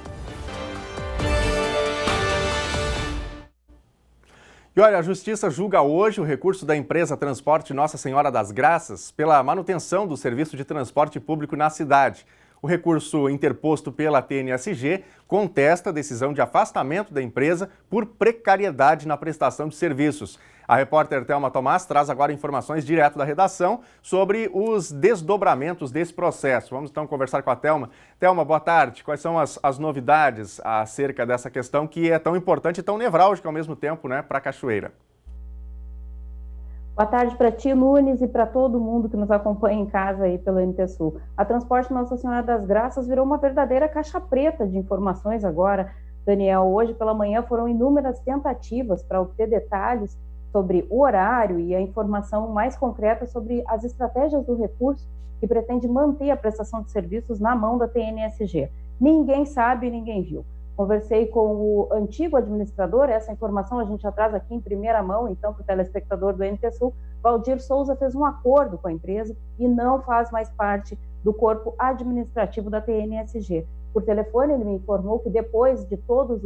E olha, a Justiça julga hoje o recurso da empresa Transporte Nossa Senhora das Graças pela manutenção do serviço de transporte público na cidade. O recurso interposto pela TNSG contesta a decisão de afastamento da empresa por precariedade na prestação de serviços. A repórter Thelma Tomás traz agora informações direto da redação sobre os desdobramentos desse processo. Vamos então conversar com a Thelma. Thelma, boa tarde. Quais são as novidades acerca dessa questão que é tão importante e tão nevrálgica ao mesmo tempo, para a Cachoeira? Boa tarde para ti, Nunes, e para todo mundo que nos acompanha em casa aí pelo NT Sul. A Transporte Nossa Senhora das Graças virou uma verdadeira caixa preta de informações agora. Daniel, hoje pela manhã foram inúmeras tentativas para obter detalhes sobre o horário e a informação mais concreta sobre as estratégias do recurso que pretende manter a prestação de serviços na mão da TNSG. Ninguém sabe, ninguém viu. Conversei com o antigo administrador, essa informação a gente já traz aqui em primeira mão, então, para o telespectador do NT Sul. Valdir Souza fez um acordo com a empresa e não faz mais parte do corpo administrativo da TNSG. Por telefone, ele me informou que depois de todos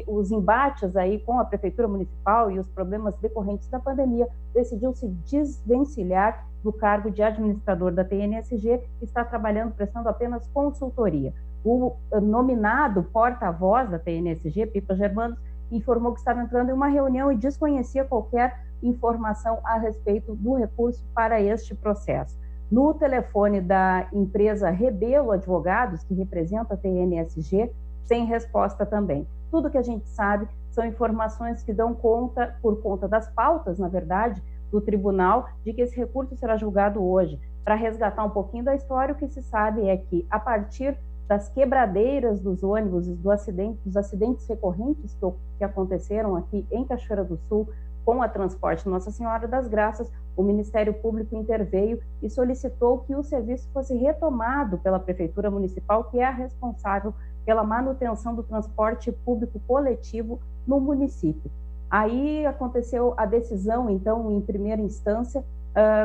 os embates aí com a Prefeitura Municipal e os problemas decorrentes da pandemia, decidiu se desvencilhar do cargo de administrador da TNSG e está trabalhando, prestando apenas consultoria. O nominado porta-voz da TNSG, Pipa Germanos, informou que estava entrando em uma reunião e desconhecia qualquer informação a respeito do recurso para este processo. No telefone da empresa Rebelo Advogados, que representa a TNSG, sem resposta também. Tudo que a gente sabe são informações que dão conta, por conta das pautas, na verdade, do tribunal, de que esse recurso será julgado hoje. Para resgatar um pouquinho da história, o que se sabe é que, a partir das quebradeiras dos ônibus, dos acidentes recorrentes que aconteceram aqui em Cachoeira do Sul, com a Transporte Nossa Senhora das Graças, o Ministério Público interveio e solicitou que o serviço fosse retomado pela Prefeitura Municipal, que é a responsável pela manutenção do transporte público coletivo no município. Aí aconteceu a decisão, então, em primeira instância,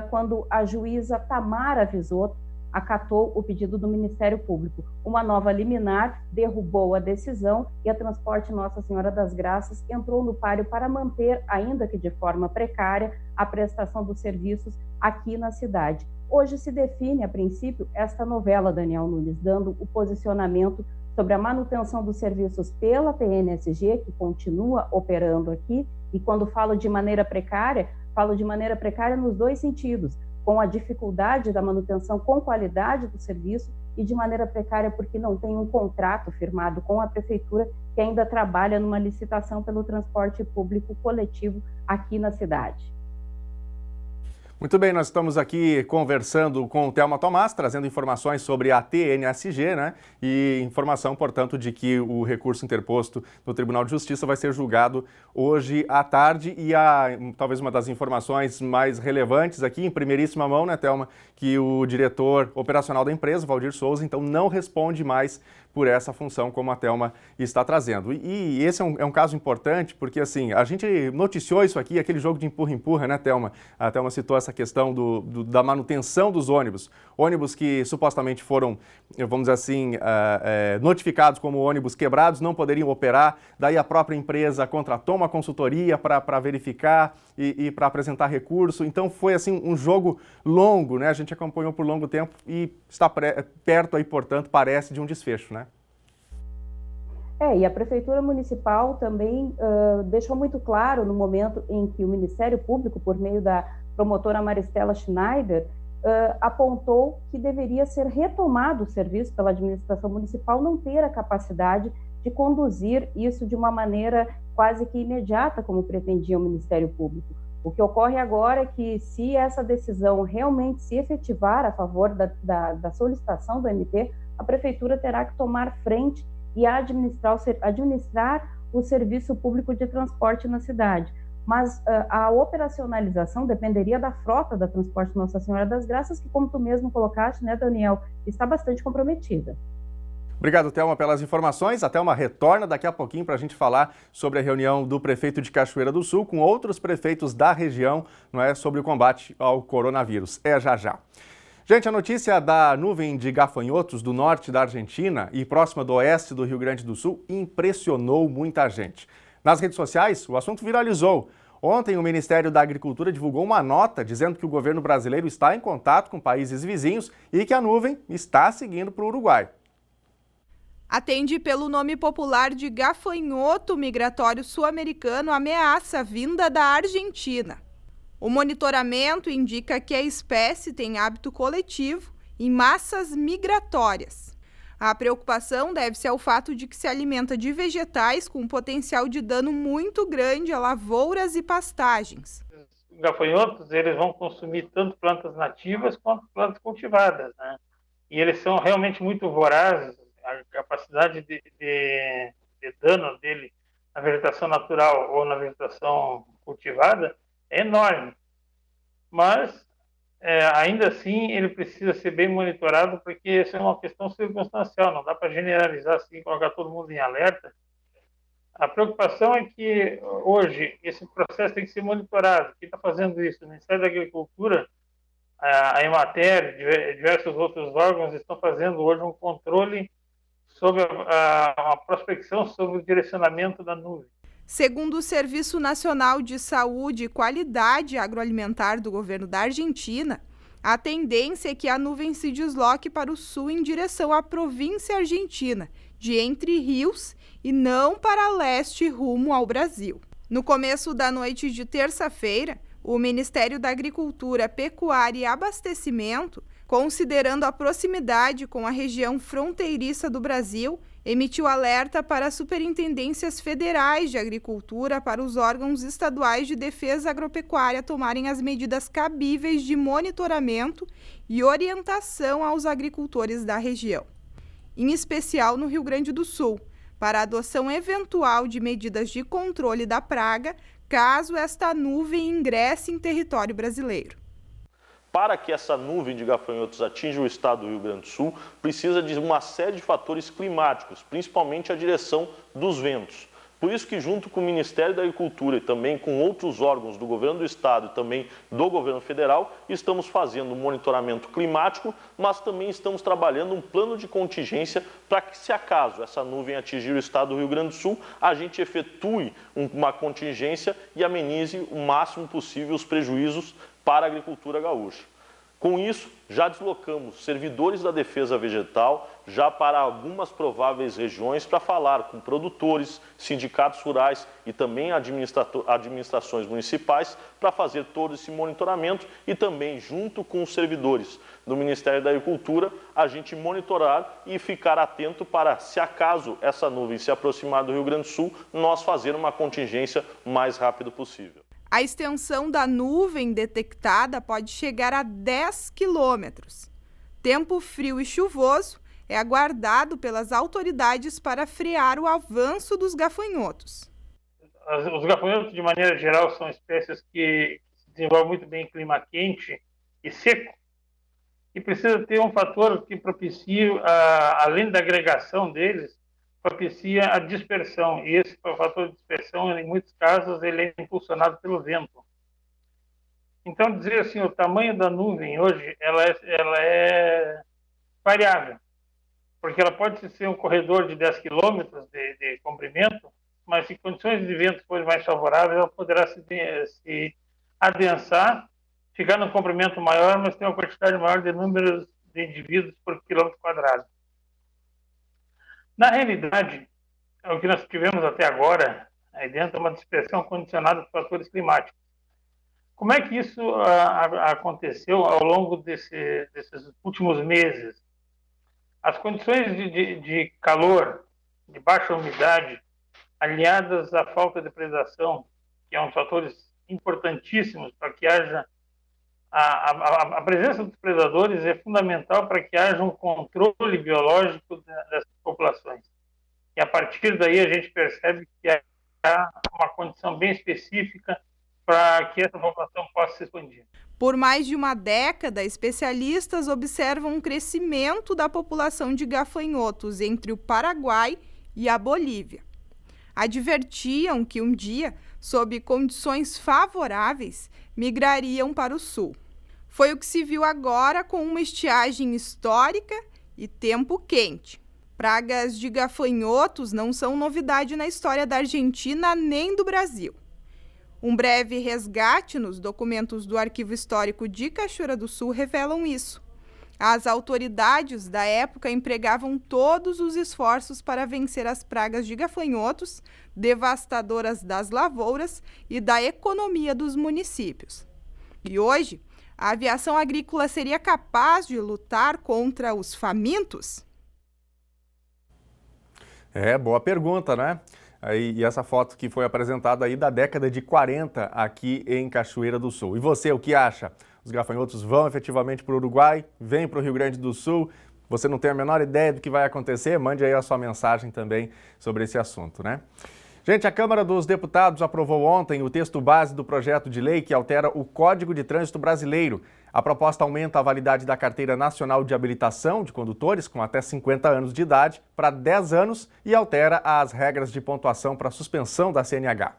quando a juíza Tamara Visoto acatou o pedido do Ministério Público. Uma nova liminar derrubou a decisão e a Transporte Nossa Senhora das Graças entrou no páreo para manter, ainda que de forma precária, a prestação dos serviços aqui na cidade. Hoje se define, a princípio, esta novela, Daniel Nunes, dando o posicionamento sobre a manutenção dos serviços pela TNSG, que continua operando aqui, e quando falo de maneira precária nos dois sentidos, com a dificuldade da manutenção com qualidade do serviço e de maneira precária porque não tem um contrato firmado com a Prefeitura, que ainda trabalha numa licitação pelo transporte público coletivo aqui na cidade. Muito bem, nós estamos aqui conversando com o Thelma Tomás, trazendo informações sobre a TNSG, né? E informação, portanto, de que o recurso interposto no Tribunal de Justiça vai ser julgado hoje à tarde. E talvez uma das informações mais relevantes aqui, em primeiríssima mão, né, Thelma, que o diretor operacional da empresa, Valdir Souza, então não responde mais por essa função, como a Thelma está trazendo. E esse é um caso importante, porque assim, a gente noticiou isso aqui, aquele jogo de empurra-empurra, né, Thelma? A Thelma citou essa questão da manutenção dos ônibus. Ônibus que supostamente foram, vamos dizer assim, notificados como ônibus quebrados, não poderiam operar, daí a própria empresa contratou uma consultoria para verificar e para apresentar recurso. Então foi assim um jogo longo, né? A gente acompanhou por longo tempo e está perto aí, portanto, parece de um desfecho, né? E a Prefeitura Municipal também deixou muito claro no momento em que o Ministério Público, por meio da promotora Maristela Schneider, apontou que deveria ser retomado o serviço pela administração municipal, não ter a capacidade de conduzir isso de uma maneira quase que imediata, como pretendia o Ministério Público. O que ocorre agora é que, se essa decisão realmente se efetivar a favor da solicitação do MP, a Prefeitura terá que tomar frente e administrar o serviço público de transporte na cidade. Mas a operacionalização dependeria da frota da Transporte Nossa Senhora das Graças, que, como tu mesmo colocaste, né, Daniel, está bastante comprometida. Obrigado, Thelma, pelas informações. A Thelma retorna daqui a pouquinho para a gente falar sobre a reunião do prefeito de Cachoeira do Sul com outros prefeitos da região, não é, sobre o combate ao coronavírus. É já já. Gente, a notícia da nuvem de gafanhotos do norte da Argentina e próxima do oeste do Rio Grande do Sul impressionou muita gente. Nas redes sociais, o assunto viralizou. Ontem, o Ministério da Agricultura divulgou uma nota dizendo que o governo brasileiro está em contato com países vizinhos e que a nuvem está seguindo para o Uruguai. Atende pelo nome popular de gafanhoto migratório sul-americano, ameaça vinda da Argentina. O monitoramento indica que a espécie tem hábito coletivo em massas migratórias. A preocupação deve-se ao fato de que se alimenta de vegetais com potencial de dano muito grande a lavouras e pastagens. Os gafanhotos, eles vão consumir tanto plantas nativas quanto plantas cultivadas, né? E eles são realmente muito vorazes. A capacidade de dano dele na vegetação natural ou na vegetação cultivada é enorme. Mas, ainda assim, ele precisa ser bem monitorado, porque isso é uma questão circunstancial, não dá para generalizar assim, colocar todo mundo em alerta. A preocupação é que, hoje, esse processo tem que ser monitorado. Quem está fazendo isso? O Ministério da Agricultura, a Emater, diversos outros órgãos estão fazendo hoje um controle sobre a prospecção sobre o direcionamento da nuvem. Segundo o Serviço Nacional de Saúde e Qualidade Agroalimentar do governo da Argentina, a tendência é que a nuvem se desloque para o sul em direção à província argentina, de Entre Rios, e não para leste rumo ao Brasil. No começo da noite de terça-feira, o Ministério da Agricultura, Pecuária e Abastecimento, considerando a proximidade com a região fronteiriça do Brasil, emitiu alerta para as superintendências federais de agricultura para os órgãos estaduais de defesa agropecuária tomarem as medidas cabíveis de monitoramento e orientação aos agricultores da região, em especial no Rio Grande do Sul, para a adoção eventual de medidas de controle da praga, caso esta nuvem ingresse em território brasileiro. Para que essa nuvem de gafanhotos atinja o estado do Rio Grande do Sul, precisa de uma série de fatores climáticos, principalmente a direção dos ventos. Por isso que, junto com o Ministério da Agricultura e também com outros órgãos do governo do estado e também do governo federal, estamos fazendo um monitoramento climático, mas também estamos trabalhando um plano de contingência para que, se acaso essa nuvem atingir o estado do Rio Grande do Sul, a gente efetue uma contingência e amenize o máximo possível os prejuízos para a agricultura gaúcha. Com isso, já deslocamos servidores da defesa vegetal já para algumas prováveis regiões para falar com produtores, sindicatos rurais e também administrações municipais para fazer todo esse monitoramento e também, junto com os servidores do Ministério da Agricultura, a gente monitorar e ficar atento para, se acaso essa nuvem se aproximar do Rio Grande do Sul, nós fazer uma contingência o mais rápido possível. A extensão da nuvem detectada pode chegar a 10 quilômetros. Tempo frio e chuvoso é aguardado pelas autoridades para frear o avanço dos gafanhotos. Os gafanhotos, de maneira geral, são espécies que se desenvolvem muito bem em clima quente e seco. E precisa ter um fator que propicie, além da agregação deles, propicia a dispersão, e esse fator de dispersão, em muitos casos, ele é impulsionado pelo vento. Então, dizer assim, o tamanho da nuvem hoje, ela é variável, porque ela pode ser um corredor de 10 quilômetros de comprimento, mas se condições de vento forem mais favoráveis, ela poderá se adensar, ficar num comprimento maior, mas ter uma quantidade maior de números de indivíduos por quilômetro quadrado. Na realidade, o que nós tivemos até agora, aí dentro, é uma dispersão condicionada por fatores climáticos. Como é que isso aconteceu ao longo desses últimos meses? As condições de calor, de baixa umidade, aliadas à falta de predação, que é um dos fatores importantíssimos para que haja a presença dos predadores, é fundamental para que haja um controle biológico dessas populações. E a partir daí a gente percebe que há uma condição bem específica para que essa população possa se expandir. Por mais de uma década, especialistas observam um crescimento da população de gafanhotos entre o Paraguai e a Bolívia. Advertiam que um dia, sob condições favoráveis, migrariam para o sul. Foi o que se viu agora com uma estiagem histórica e tempo quente. Pragas de gafanhotos não são novidade na história da Argentina nem do Brasil. Um breve resgate nos documentos do Arquivo Histórico de Cachoeira do Sul revelam isso. As autoridades da época empregavam todos os esforços para vencer as pragas de gafanhotos, devastadoras das lavouras e da economia dos municípios. E hoje, a aviação agrícola seria capaz de lutar contra os famintos? Boa pergunta, né? E essa foto que foi apresentada aí da década de 40 aqui em Cachoeira do Sul. E você, o que acha? Os gafanhotos vão efetivamente para o Uruguai? Vêm para o Rio Grande do Sul? Você não tem a menor ideia do que vai acontecer? Mande aí a sua mensagem também sobre esse assunto, né? Gente, a Câmara dos Deputados aprovou ontem o texto base do projeto de lei que altera o Código de Trânsito Brasileiro. A proposta aumenta a validade da Carteira Nacional de Habilitação de condutores com até 50 anos de idade para 10 anos e altera as regras de pontuação para suspensão da CNH.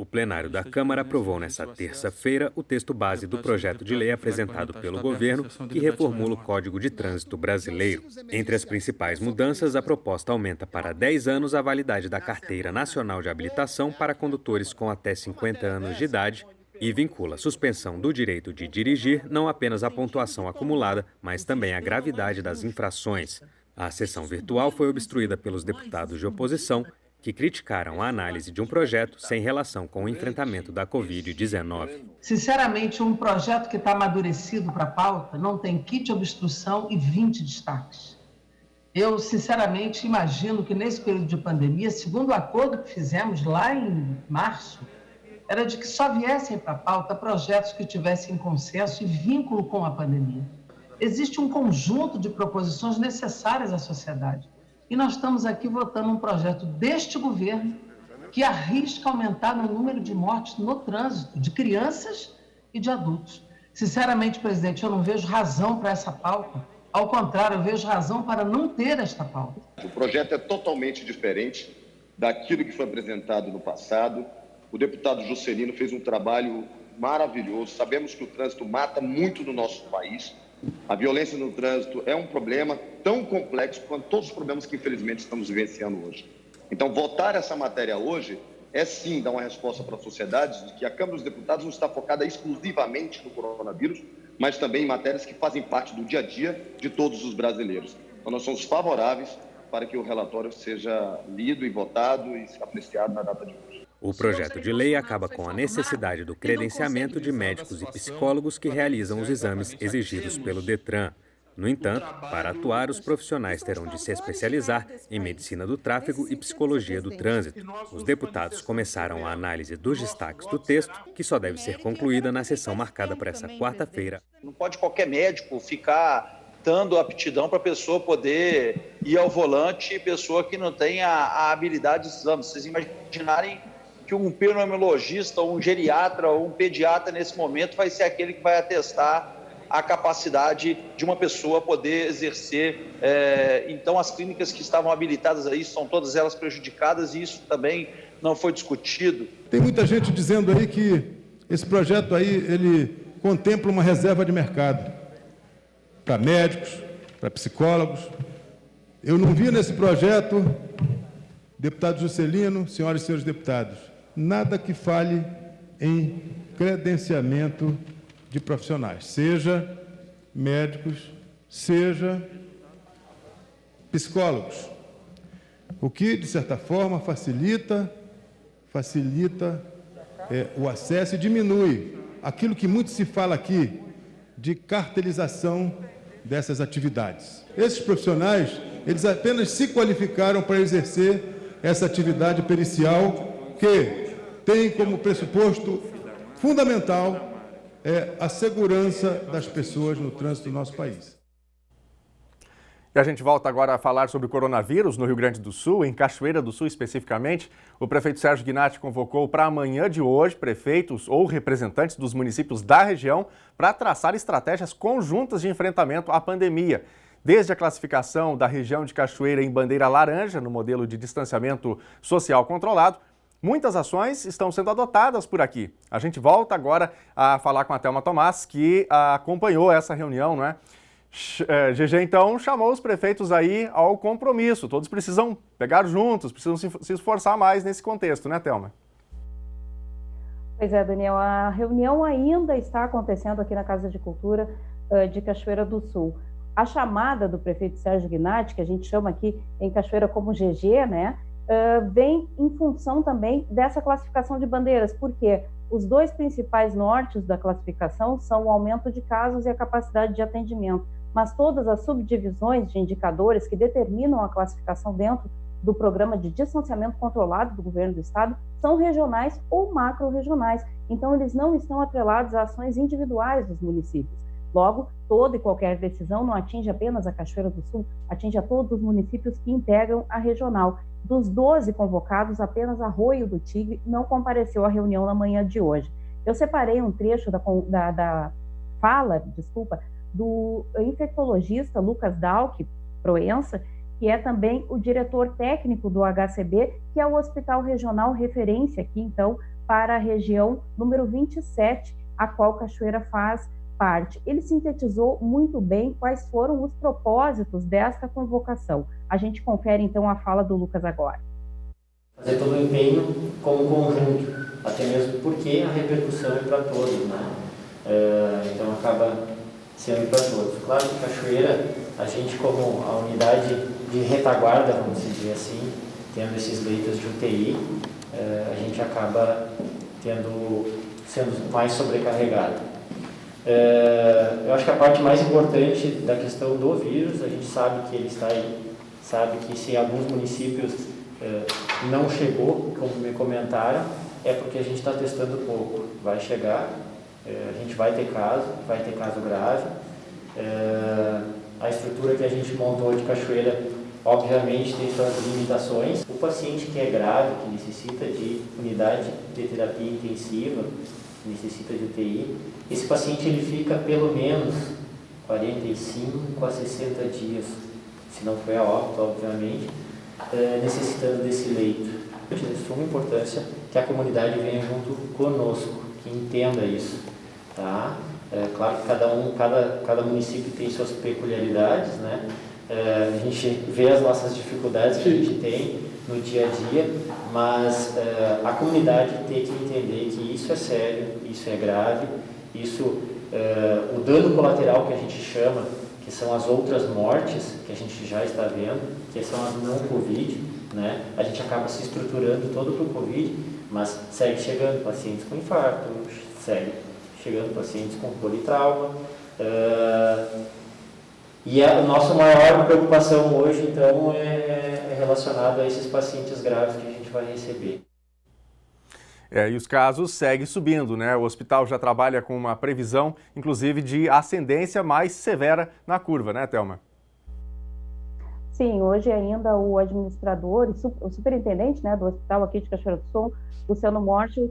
O plenário da Câmara aprovou nesta terça-feira o texto base do projeto de lei apresentado pelo governo que reformula o Código de Trânsito brasileiro. Entre as principais mudanças, a proposta aumenta para 10 anos a validade da Carteira Nacional de Habilitação para condutores com até 50 anos de idade e vincula a suspensão do direito de dirigir não apenas à pontuação acumulada, mas também à gravidade das infrações. A sessão virtual foi obstruída pelos deputados de oposição, que criticaram a análise de um projeto sem relação com o enfrentamento da Covid-19. Sinceramente, um projeto que está amadurecido para a pauta não tem kit obstrução e 20 destaques. Eu, sinceramente, imagino que nesse período de pandemia, segundo o acordo que fizemos lá em março, era de que só viessem para a pauta projetos que tivessem consenso e vínculo com a pandemia. Existe um conjunto de proposições necessárias à sociedade. E nós estamos aqui votando um projeto deste governo que arrisca aumentar no número de mortes no trânsito, de crianças e de adultos. Sinceramente, presidente, eu não vejo razão para essa pauta. Ao contrário, eu vejo razão para não ter esta pauta. O projeto é totalmente diferente daquilo que foi apresentado no passado. O deputado Juscelino fez um trabalho maravilhoso. Sabemos que o trânsito mata muito no nosso país. A violência no trânsito é um problema tão complexo quanto todos os problemas que, infelizmente, estamos vivenciando hoje. Então, votar essa matéria hoje é, sim, dar uma resposta para a sociedade de que a Câmara dos Deputados não está focada exclusivamente no coronavírus, mas também em matérias que fazem parte do dia a dia de todos os brasileiros. Então, nós somos favoráveis para que o relatório seja lido e votado e apreciado na data de hoje. O projeto de lei acaba com a necessidade do credenciamento de médicos e psicólogos que realizam os exames exigidos pelo Detran. No entanto, para atuar, os profissionais terão de se especializar em medicina do tráfego e psicologia do trânsito. Os deputados começaram a análise dos destaques do texto, que só deve ser concluída na sessão marcada para essa quarta-feira. Não pode qualquer médico ficar dando aptidão para a pessoa poder ir ao volante, pessoa que não tem a habilidade de exame. Vocês imaginarem que um pneumologista, ou um geriatra, ou um pediatra, nesse momento, vai ser aquele que vai atestar a capacidade de uma pessoa poder exercer. Então, as clínicas que estavam habilitadas a isso, são todas elas prejudicadas, e isso também não foi discutido. Tem muita gente dizendo aí que esse projeto aí, ele contempla uma reserva de mercado para médicos, para psicólogos. Eu não vi nesse projeto, deputado Juscelino, senhoras e senhores deputados, nada que fale em credenciamento de profissionais, seja médicos, seja psicólogos, o que, de certa forma, facilita o acesso e diminui aquilo que muito se fala aqui de cartelização dessas atividades. Esses profissionais, eles apenas se qualificaram para exercer essa atividade pericial que tem como pressuposto fundamental a segurança das pessoas no trânsito do nosso país. E a gente volta agora a falar sobre o coronavírus no Rio Grande do Sul, em Cachoeira do Sul especificamente. O prefeito Sérgio Gnatti convocou para amanhã de hoje prefeitos ou representantes dos municípios da região para traçar estratégias conjuntas de enfrentamento à pandemia. Desde a classificação da região de Cachoeira em bandeira laranja, no modelo de distanciamento social controlado, muitas ações estão sendo adotadas por aqui. A gente volta agora a falar com a Thelma Tomás, que acompanhou essa reunião, não é? GG, então, chamou os prefeitos aí ao compromisso. Todos precisam pegar juntos, precisam se esforçar mais nesse contexto, né, Thelma? Pois é, Daniel, a reunião ainda está acontecendo aqui na Casa de Cultura de Cachoeira do Sul. A chamada do prefeito Sérgio Gnatti, que a gente chama aqui em Cachoeira como GG, né, vem em função também dessa classificação de bandeiras, porque os dois principais nortes da classificação são o aumento de casos e a capacidade de atendimento, mas todas as subdivisões de indicadores que determinam a classificação dentro do programa de distanciamento controlado do governo do estado são regionais ou macro-regionais, então eles não estão atrelados a ações individuais dos municípios. Logo, toda e qualquer decisão não atinge apenas a Cachoeira do Sul, atinge a todos os municípios que integram a regional. Dos 12 convocados, apenas Arroio do Tigre não compareceu à reunião na manhã de hoje. Eu separei um trecho da fala do infectologista Lucas Dalck Proença, que é também o diretor técnico do HCB, que é o hospital regional referência aqui, então, para a região número 27, a qual Cachoeira faz parte. Ele sintetizou muito bem quais foram os propósitos desta convocação. A gente confere então a fala do Lucas agora. Fazer todo o empenho como conjunto, até mesmo porque a repercussão é para todos, né? Então acaba sendo para todos. Claro que Cachoeira, a gente como a unidade de retaguarda, vamos dizer assim, tendo esses leitos de UTI, a gente acaba sendo mais sobrecarregado. Eu acho que a parte mais importante da questão do vírus, a gente sabe que ele está aí, sabe que se alguns municípios não chegou, como me comentaram, é porque a gente está testando pouco. Vai chegar, a gente vai ter caso grave. A estrutura que a gente montou de Cachoeira, obviamente, tem suas limitações. O paciente que é grave, que necessita de unidade de terapia intensiva, necessita de UTI, esse paciente ele fica pelo menos 45 a 60 dias, se não for a óbito, obviamente, necessitando desse leito. É de suma importância que a comunidade venha junto conosco, que entenda isso, tá? Claro que cada município tem suas peculiaridades, né? A gente vê as nossas dificuldades que a gente tem no dia a dia, mas a comunidade tem que entender que isso é sério, isso é grave, o dano colateral que a gente chama, que são as outras mortes que a gente já está vendo, que são as não Covid, né? A gente acaba se estruturando todo para o Covid, mas segue chegando pacientes com infarto, segue chegando pacientes com politrauma, e a nossa maior preocupação hoje, então, é relacionada a esses pacientes graves que a gente vai receber. E os casos seguem subindo, né? O hospital já trabalha com uma previsão, inclusive, de ascendência mais severa na curva, né, Thelma? Sim, hoje ainda o administrador, o superintendente, né, do hospital aqui de Cachoeira do Sul, Luciano Morte,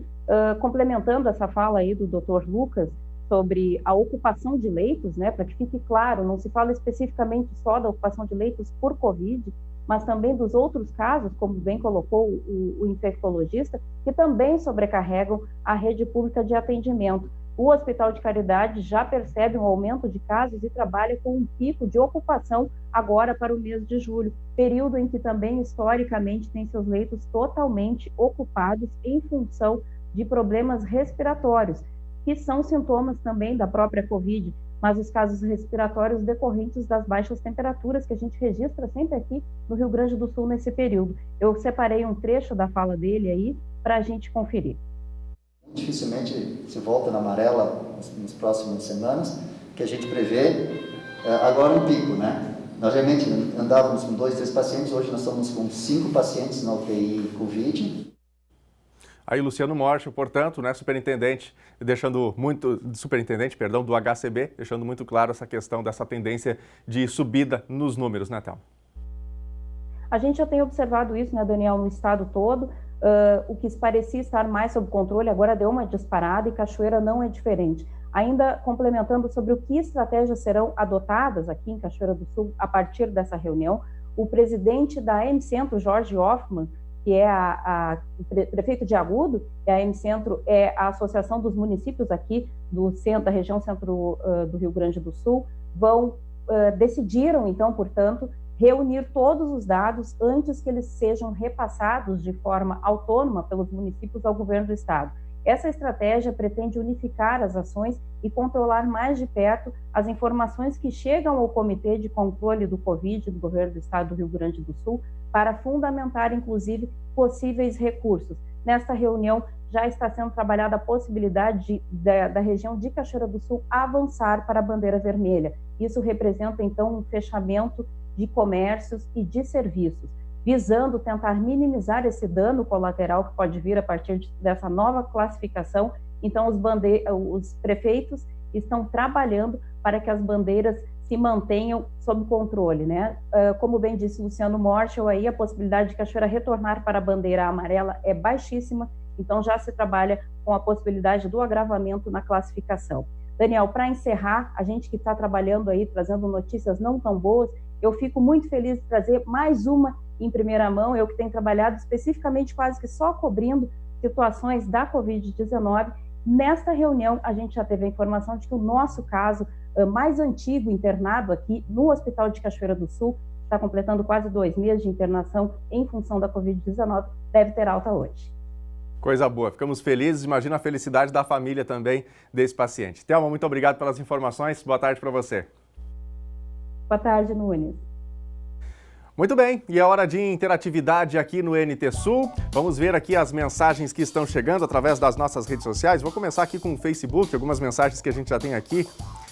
complementando essa fala aí do Dr. Lucas sobre a ocupação de leitos, né, para que fique claro, não se fala especificamente só da ocupação de leitos por Covid, mas também dos outros casos, como bem colocou o infectologista, que também sobrecarregam a rede pública de atendimento. O Hospital de Caridade já percebe um aumento de casos e trabalha com um pico de ocupação agora para o mês de julho, período em que também, historicamente, tem seus leitos totalmente ocupados em função de problemas respiratórios, que são sintomas também da própria Covid, mas os casos respiratórios decorrentes das baixas temperaturas que a gente registra sempre aqui no Rio Grande do Sul nesse período. Eu separei um trecho da fala dele aí para a gente conferir. Dificilmente se volta na amarela nas próximas semanas, que a gente prevê agora um pico, né? Nós realmente andávamos com 2, 3 pacientes, hoje nós estamos com 5 pacientes na UTI Covid. Aí Luciano Morte, portanto, né, superintendente do HCB, deixando muito claro essa questão dessa tendência de subida nos números, né, Thelma? A gente já tem observado isso, né, Daniel, no estado todo. O que parecia estar mais sob controle agora deu uma disparada e Cachoeira não é diferente. Ainda complementando sobre o que estratégias serão adotadas aqui em Cachoeira do Sul a partir dessa reunião, o presidente da M-Centro, Jorge Hoffmann, que é o prefeito de Agudo, e a M-Centro é a associação dos municípios aqui do centro, da região centro do Rio Grande do Sul, decidiram, então, portanto, reunir todos os dados antes que eles sejam repassados de forma autônoma pelos municípios ao governo do estado. Essa estratégia pretende unificar as ações e controlar mais de perto as informações que chegam ao Comitê de Controle do Covid do Governo do Estado do Rio Grande do Sul para fundamentar, inclusive, possíveis recursos. Nesta reunião, já está sendo trabalhada a possibilidade da região de Cachoeira do Sul avançar para a bandeira vermelha. Isso representa, então, um fechamento de comércios e de serviços, visando tentar minimizar esse dano colateral que pode vir a partir dessa nova classificação. Então, os prefeitos estão trabalhando para que as bandeiras se mantenham sob controle, né? Como bem disse Luciano Morschel, aí a possibilidade de Cachoeira retornar para a bandeira amarela é baixíssima, então já se trabalha com a possibilidade do agravamento na classificação. Daniel, para encerrar, a gente que está trabalhando aí, trazendo notícias não tão boas, eu fico muito feliz de trazer mais uma em primeira mão, eu que tenho trabalhado especificamente quase que só cobrindo situações da Covid-19. Nesta reunião, a gente já teve a informação de que o nosso caso mais antigo internado aqui no Hospital de Cachoeira do Sul, está completando quase 2 meses de internação em função da Covid-19, deve ter alta hoje. Coisa boa, ficamos felizes, imagina a felicidade da família também desse paciente. Thelma, muito obrigado pelas informações, boa tarde para você. Boa tarde, Nunes. Muito bem, e é hora de interatividade aqui no NT Sul. Vamos ver aqui as mensagens que estão chegando através das nossas redes sociais. Vou começar aqui com o Facebook, algumas mensagens que a gente já tem aqui.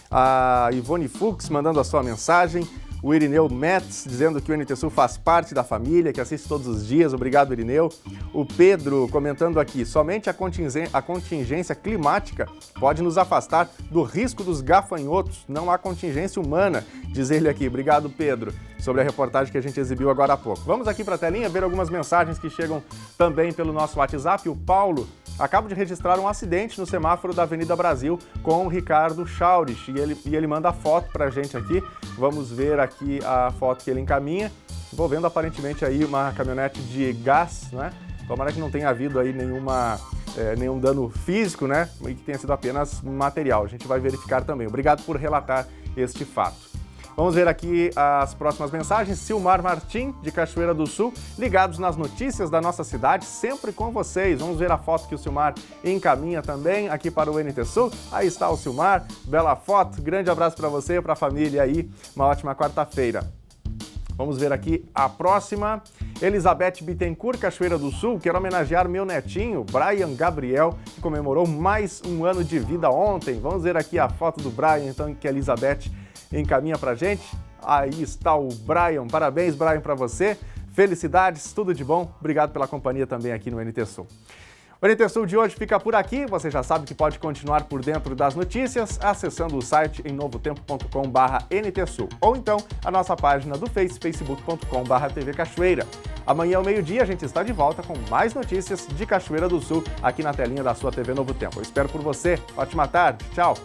A Ivone Fux mandando a sua mensagem. O Irineu Metz dizendo que o NT Sul faz parte da família, que assiste todos os dias. Obrigado, Irineu. O Pedro comentando aqui, somente a contingência climática pode nos afastar do risco dos gafanhotos. Não há contingência humana, diz ele aqui. Obrigado, Pedro, sobre a reportagem que a gente exibiu agora há pouco. Vamos aqui para a telinha ver algumas mensagens que chegam também pelo nosso WhatsApp. O Paulo: acabo de registrar um acidente no semáforo da Avenida Brasil com o Ricardo Chaurich e ele manda a foto pra gente aqui. Vamos ver aqui a foto que ele encaminha, envolvendo aparentemente aí uma caminhonete de gás, né? Tomara que não tenha havido aí nenhum dano físico, né? E que tenha sido apenas material. A gente vai verificar também. Obrigado por relatar este fato. Vamos ver aqui as próximas mensagens. Silmar Martim, de Cachoeira do Sul, ligados nas notícias da nossa cidade, sempre com vocês. Vamos ver a foto que o Silmar encaminha também aqui para o NT Sul. Aí está o Silmar, bela foto. Grande abraço para você e para a família aí. Uma ótima quarta-feira. Vamos ver aqui a próxima. Elizabeth Bittencourt, Cachoeira do Sul. Quero homenagear meu netinho, Brian Gabriel, que comemorou mais um ano de vida ontem. Vamos ver aqui a foto do Brian, então, que a Elizabeth encaminha pra gente. Aí está o Brian. Parabéns, Brian, para você. Felicidades, tudo de bom. Obrigado pela companhia também aqui no NT Sul. O NT Sul de hoje fica por aqui. Você já sabe que pode continuar por dentro das notícias acessando o site em novotempo.com/NTSul ou então a nossa página do facebook.com/TV Cachoeira. Amanhã ao meio-dia a gente está de volta com mais notícias de Cachoeira do Sul aqui na telinha da sua TV Novo Tempo. Eu espero por você. Ótima tarde. Tchau.